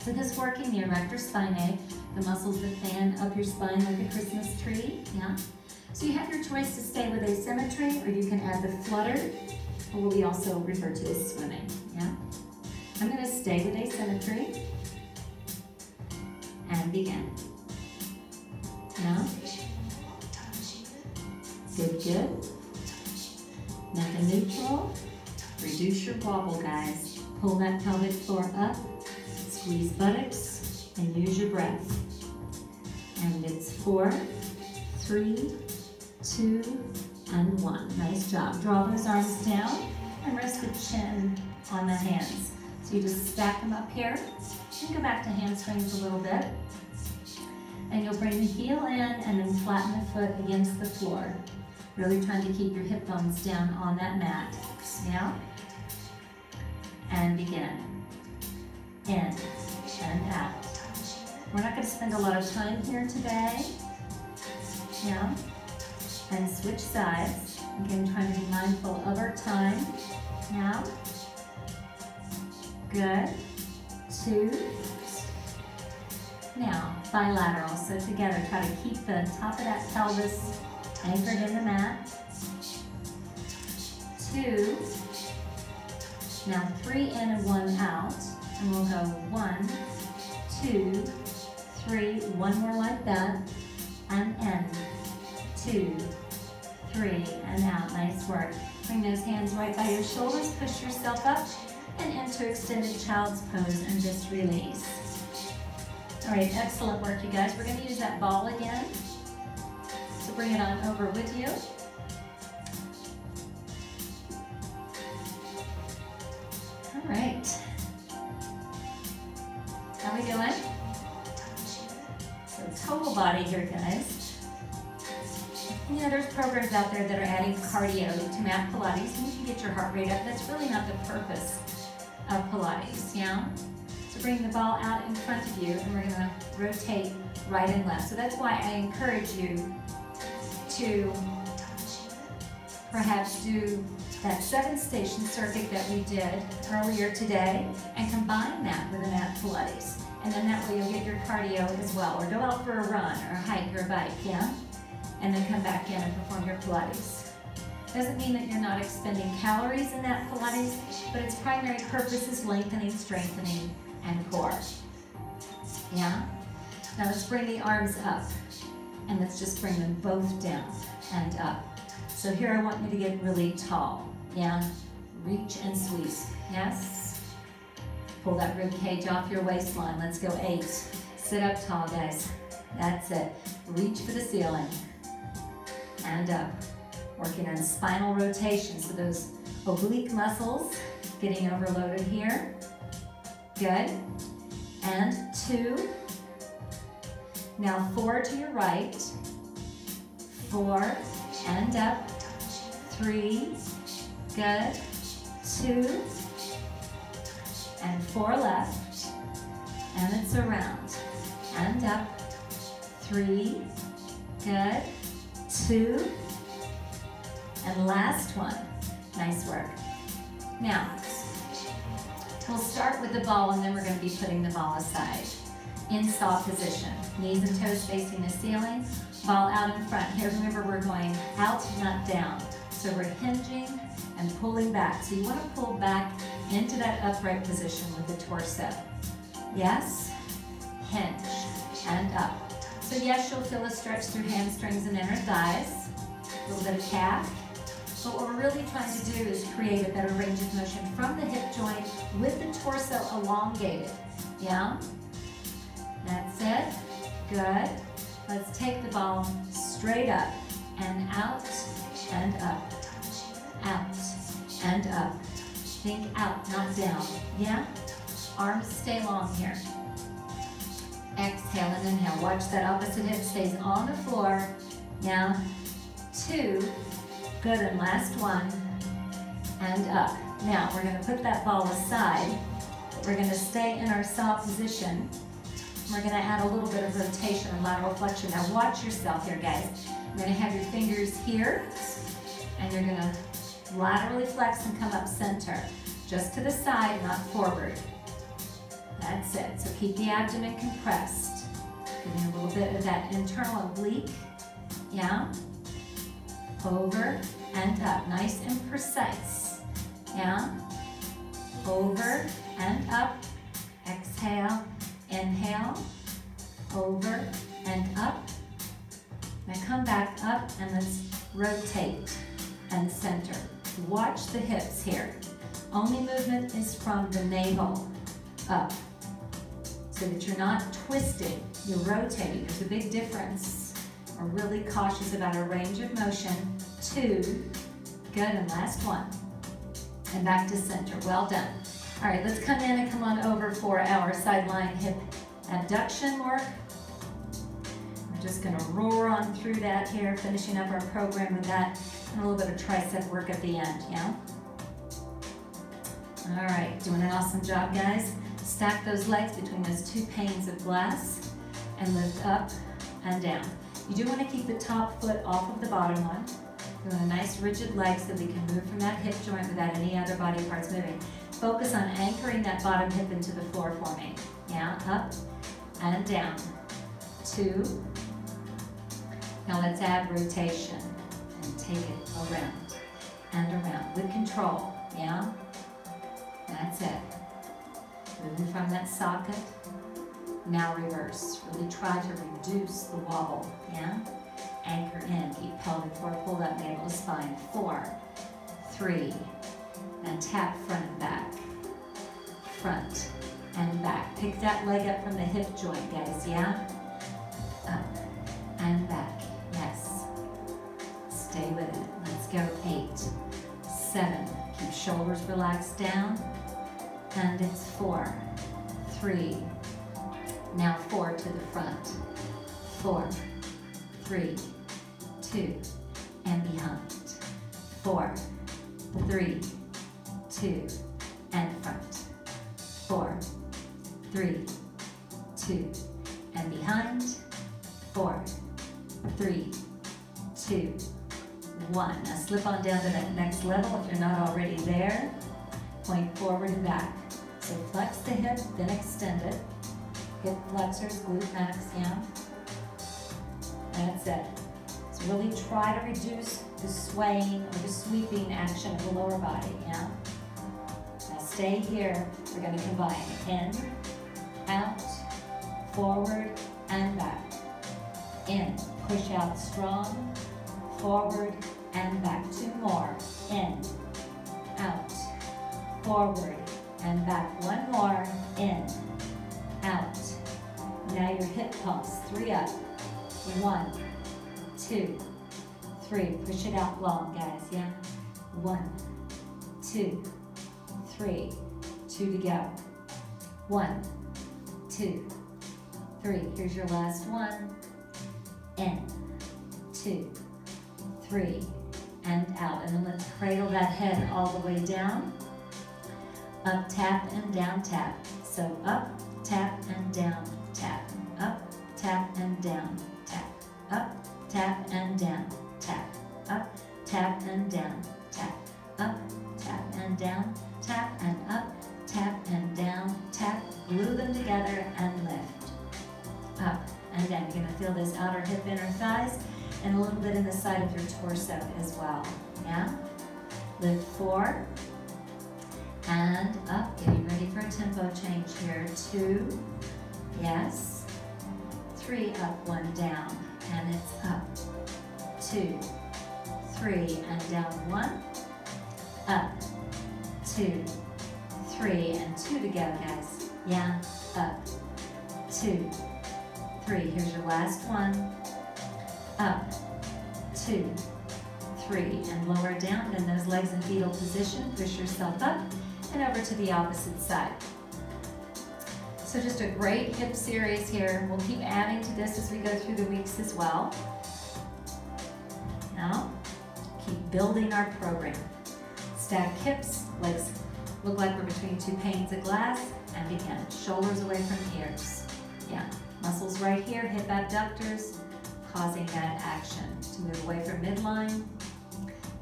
So this working the erector spinae, the muscles that fan up your spine like a Christmas tree, yeah? So you have your choice to stay with asymmetry, or you can add the flutter, or what we also refer to as swimming, yeah? I'm gonna stay with asymmetry, and begin. Yeah? Good, good. Neck and neutral. Reduce your wobble, guys. Pull that pelvic floor up, squeeze buttocks, and use your breath. And it's 4, 3, 2, and 1. Nice job. Draw those arms down and rest the chin on the hands. So you just stack them up here. And go back to hamstrings a little bit. And you'll bring the heel in and then flatten the foot against the floor. Really trying to keep your hip bones down on that mat. Yeah? And begin. In and out. We're not going to spend a lot of time here today. Yeah? And switch sides. Again, trying to be mindful of our time. Yeah? Good. 2. Now, bilateral. So together, try to keep the top of that pelvis anchored in the mat. 2. Now 3 in and 1 out. And we'll go 1, 2, 3. One more like that. And in. 2, 3, and out. Nice work. Bring those hands right by your shoulders. Push yourself up and into extended child's pose and just release. All right, excellent work, you guys. We're going to use that ball again. So bring it on over with you. All right. How we doing? So total body here, guys. You know, there's programs out there that are adding cardio to mat Pilates, and you can get your heart rate up. That's really not the purpose of Pilates, yeah? So bring the ball out in front of you, and we're gonna rotate right and left. So that's why I encourage you to perhaps do that 7-station circuit that we did earlier today and combine that with a mat Pilates. And then that way you'll get your cardio as well, or go out for a run or a hike or a bike, yeah? And then come back in and perform your Pilates. Doesn't mean that you're not expending calories in that Pilates, but its primary purpose is lengthening, strengthening, and core. Yeah? Now let's bring the arms up, and let's just bring them both down and up. So here I want you to get really tall. Yeah? Reach and squeeze. Yes? Pull that rib cage off your waistline. Let's go 8. Sit up tall, guys. That's it. Reach for the ceiling. And up. Working on spinal rotation, so those oblique muscles getting overloaded here. Good. And 2. Now 4 to your right. 4 and up. 3. Good. 2. And 4 left. And it's around. And up. 3. Good. 2. And last one. Nice work. Now, We'll start with the ball and then we're going to be putting the ball aside. In saw position, knees and toes facing the ceiling, ball out in front. Here, remember, we're going out, not down. So we're hinging and pulling back. So you want to pull back into that upright position with the torso. Yes, hinge and up. So yes, you'll feel a stretch through hamstrings and inner thighs, a little bit of calf. But what we're really trying to do is create a better range of motion from the hip joint with the torso elongated. Yeah? That's it. Good. Let's take the ball straight up and out and up. Out and up. Think out, not down. Yeah? Arms stay long here. Exhale and inhale. Watch that opposite hip stays on the floor. Now, 2. Good, and last one. And up. Now, we're going to put that ball aside. We're going to stay in our saw position. We're going to add a little bit of rotation and lateral flexion. Now, watch yourself here, guys. You're going to have your fingers here, and you're going to laterally flex and come up center. Just to the side, not forward. That's it. So keep the abdomen compressed. Giving a little bit of that internal oblique. Yeah. Over and up. Nice and precise. Yeah. Over and up. Exhale. Inhale. Over and up. Now come back up and let's rotate and center. Watch the hips here. Only movement is from the navel up, so that you're not twisting, you're rotating. There's a big difference. We're really cautious about our range of motion. 2, good, and last one. And back to center, well done. All right, let's come in and come on over for our sideline hip abduction work. We're just gonna roar on through that here, finishing up our program with that, and a little bit of tricep work at the end, yeah? All right, doing an awesome job, guys. Stack those legs between those 2 panes of glass and lift up and down. You do want to keep the top foot off of the bottom one. You want a nice rigid leg so we can move from that hip joint without any other body parts moving. Focus on anchoring that bottom hip into the floor for me. Yeah, up and down. 2. Now let's add rotation and take it around and around with control. Yeah, that's it. Moving from that socket. Now reverse. Really try to reduce the wobble. Yeah? Anchor in. Keep pelvic floor pulled up, navel to spine. 4, 3, and tap front and back. Front and back. Pick that leg up from the hip joint, guys. Yeah? Up and back. Yes. Stay with it. Let's go. 8, 7. Keep shoulders relaxed down. And it's 4, 3, now 4 to the front, 4, 3, 2, and behind, 4, 3, 2, and front, 4, 3, 2, and behind, 4, 3, 2, 1. Now slip on down to that next level if you're not already there. Point forward and back. So flex the hip, then extend it. Hip flexors, glute max, yeah. That's it. So really try to reduce the swaying or the sweeping action of the lower body, yeah. Now stay here. We're going to combine in, out, forward, and back. In, push out strong, forward, and back. 2 more. In, out, forward, and back. 1 more. In, out. Now your hip pumps. 3 up. 1, 2, 3. Push it out long, guys, yeah? 1, 2, 3. 2 to go. 1, 2, 3. Here's your last one. In, 2, 3, and out. And then let's cradle that head all the way down. Up, tap, and down, tap. So up, tap, and down, tap. Up, tap, and down, tap. Up, tap, and down, tap. Up, tap, and down, tap. Up, tap, and down, tap, and up, tap, and glue them together and lift. Up and down. You're gonna feel this outer hip, inner thighs, and a little bit in the side of your torso as well, yeah? Lift 4, and up, getting ready for a tempo change here. 2, yes. 3, up, 1, down, and it's up. 2, 3, and down 1, up, 2, 3, and 2 to go, guys. Yeah, up, 2, 3. Here's your last one. Up, 2, 3, and lower down. Bend those legs in fetal position. Push yourself up and over to the opposite side. So just a great hip series here. We'll keep adding to this as we go through the weeks as well. Now, keep building our program. Stack hips, legs look like we're between 2 panes of glass, and begin. Shoulders away from ears. Yeah, muscles right here, hip abductors, causing that action to move away from midline.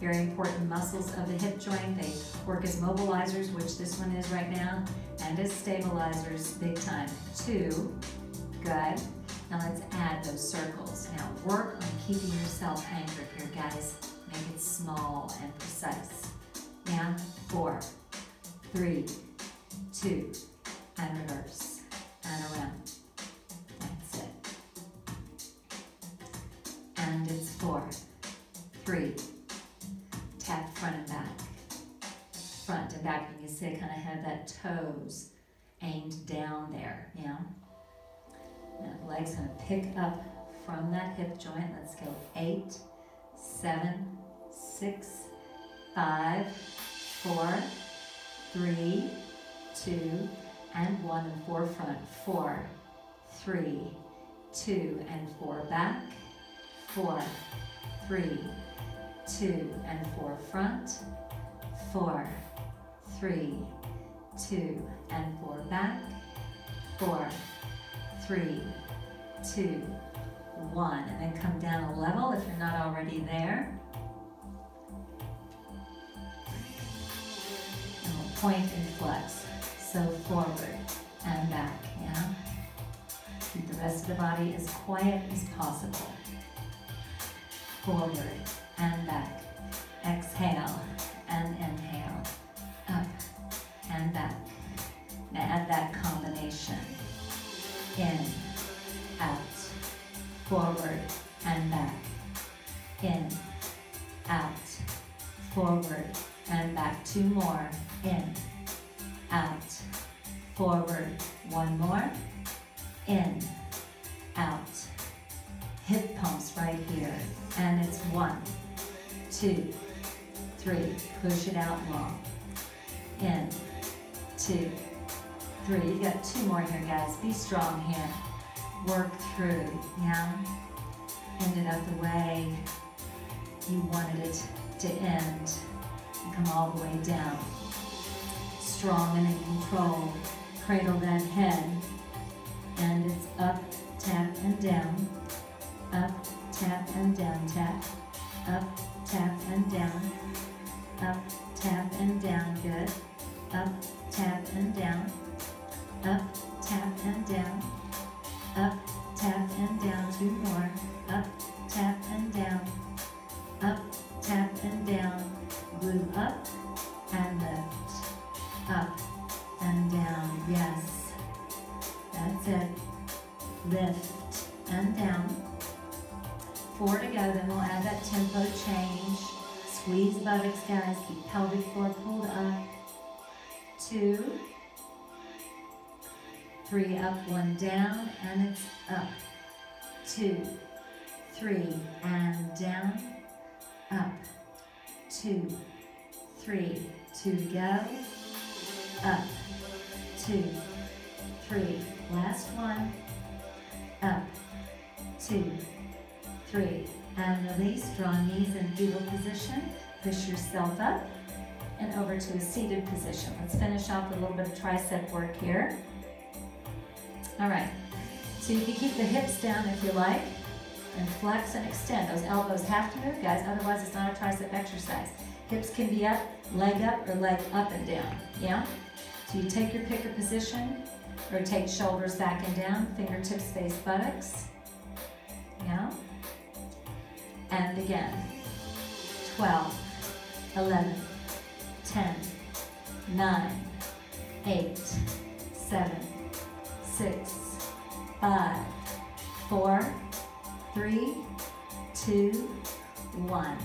Very important muscles of the hip joint. They work as mobilizers, which this one is right now, and as stabilizers, big time. 2, good. Now let's add those circles. Now work on keeping yourself anchored here, guys. Make it small and precise. Now 4, 3, 2, and reverse, and around. That's it. And it's 4, 3, tap front and back. Front and back, and you see I kind of have that toes aimed down there, yeah? Now the leg's gonna pick up from that hip joint. Let's go 8, 7, 6, 5, 4, 3, 2, and 1, and 4 front. 4, 3, 2, and 4 back. 4, 3, 2, and 4 front. 4, 3, 2, and 4 back. 4, 3, 2, 1, and then come down a level if you're not already there. And we'll point and flex. So forward and back, yeah? Keep the rest of the body as quiet as possible. Forward and back. Exhale and inhale. Up and back. Now add that combination. In, out, forward and back. In, out, forward and back. 2 more. In, out, forward. 1 more. In, out. Hip pumps right here. And it's 1, 2, 3. Push it out long. In, 2, 3. You got 2 more here, guys. Be strong here. Work through, yeah? End it up the way you wanted it to end. And come all the way down. Strong and in control. Cradle that head. And it's up, tap, and down. Up, tap, and down, tap. Up, tap, and down. Up, tap, and down. Good. Up, tap, and down. Up, tap, and down. Up, tap, and down. 2 more. Up, tap, and down. Up, tap, and down. Glue up and lift. Up and down. Yes. That's it. Lift and down. 4 to go. Then we'll add that tempo change. Squeeze buttocks, guys. Keep pelvic floor pulled up. 2, 3, up, 1 down, and it's up. 2, 3, and down, up. 2, 3, 2 to go, up. 2, 3, last one, up. 2, 3, and release. Draw knees in fetal position. Push yourself up and over to a seated position. Let's finish off with a little bit of tricep work here. All right, so you can keep the hips down if you like, and flex and extend. Those elbows have to move, guys, otherwise it's not a tricep exercise. Hips can be up, or leg up and down, yeah? So you take your picker position, Rotate shoulders back and down, fingertips face buttocks. Yeah. And again. 12, 11, 10, 9, 8, 7, 6, 5, 4, 3, 2, 1.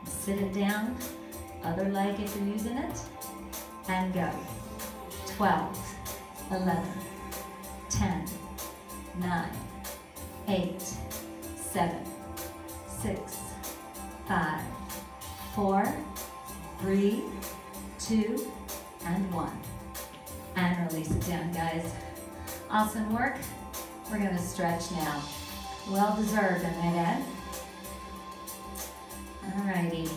Sit it down, other leg if you're using it, and go. 12, 11, 10, 9, 8, 7, 6, 5, 4, 3, 2, and 1. And release it down, guys. Awesome work. We're going to stretch now. Well deserved, I might add. Alrighty.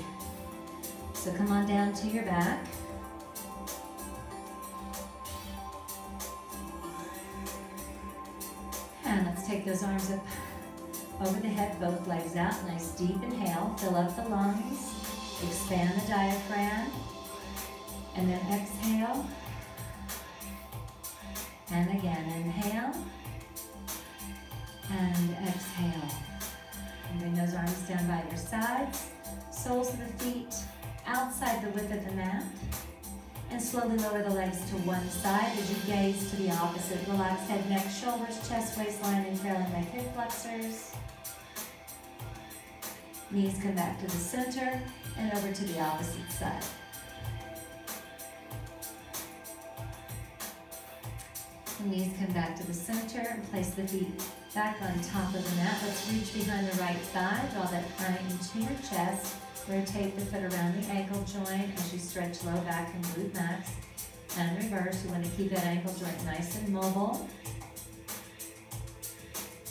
So come on down to your back. And let's take those arms up over the head, both legs out. Nice deep inhale. Fill up the lungs. Expand the diaphragm. And then exhale. And again, inhale. And exhale. And bring those arms down by your sides. Soles of the feet outside the width of the mat. And slowly lower the legs to one side as you gaze to the opposite. Relax head, neck, shoulders, chest, waistline, and trailing leg hip flexors. Knees come back to the center and over to the opposite side. The knees come back to the center and place the feet back on top of the mat. Let's reach behind the right thigh. Draw that thigh into your chest. Rotate the foot around the ankle joint as you stretch low back and glute max. And reverse. You want to keep that ankle joint nice and mobile.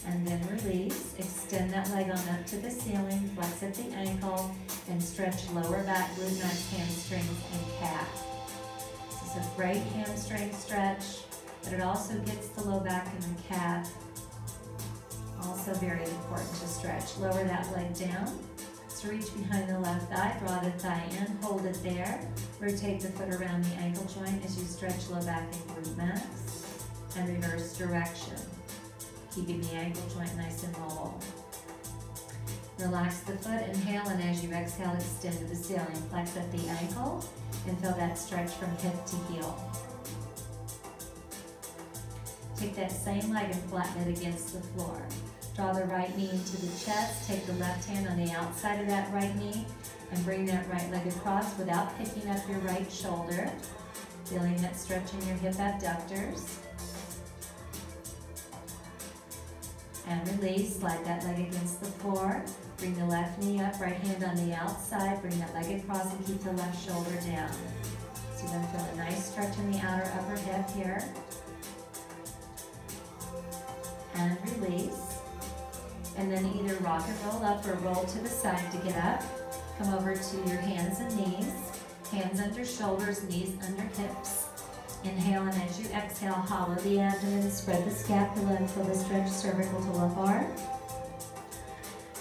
And then release. Extend that leg on up to the ceiling. Flex at the ankle. And stretch lower back, glute max, hamstrings, and calf. This is a great hamstring stretch, but it also gets the low back and the calf. Also very important to stretch. Lower that leg down. So reach behind the left thigh, draw the thigh in, hold it there. Rotate the foot around the ankle joint as you stretch low back and glute max. And reverse direction, keeping the ankle joint nice and mobile. Relax the foot, inhale, and as you exhale, extend to the ceiling. Flex at the ankle and feel that stretch from hip to heel. Take that same leg and flatten it against the floor. Draw the right knee into the chest, take the left hand on the outside of that right knee, and bring that right leg across without picking up your right shoulder. Feeling that stretch in your hip abductors. And release, slide that leg against the floor. Bring the left knee up, right hand on the outside, bring that leg across and keep the left shoulder down. So you're going to feel a nice stretch in the outer upper hip here. And release. And then either rock and roll up or roll to the side to get up. Come over to your hands and knees. Hands under shoulders, knees under hips. Inhale, and as you exhale, hollow the abdomen, spread the scapula and feel the stretch cervical to lumbar.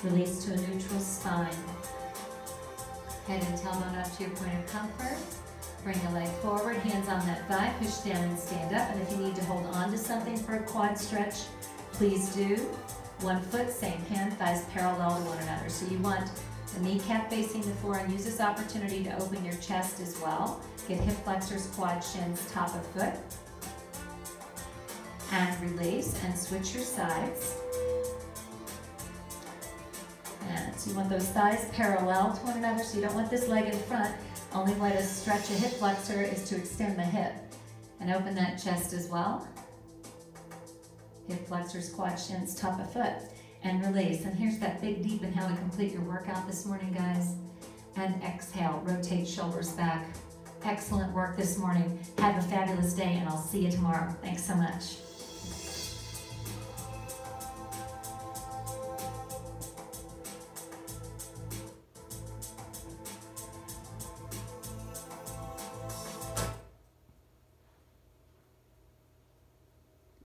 Release to a neutral spine. Head and tailbone up to your point of comfort. Bring the leg forward, hands on that thigh, push down and stand up. And if you need to hold on to something for a quad stretch, please do. One foot, same hand, thighs parallel to one another. So you want the kneecap facing the floor, and use this opportunity to open your chest as well. Get hip flexors, quad shins, top of foot. And release and switch your sides. And so you want those thighs parallel to one another, so you don't want this leg in front. Only way to stretch a hip flexor is to extend the hip. And open that chest as well. Hip flexors, quad shins, top of foot, and release. And here's that big deep inhale to complete your workout this morning, guys. And exhale, rotate shoulders back. Excellent work this morning. Have a fabulous day, and I'll see you tomorrow. Thanks so much.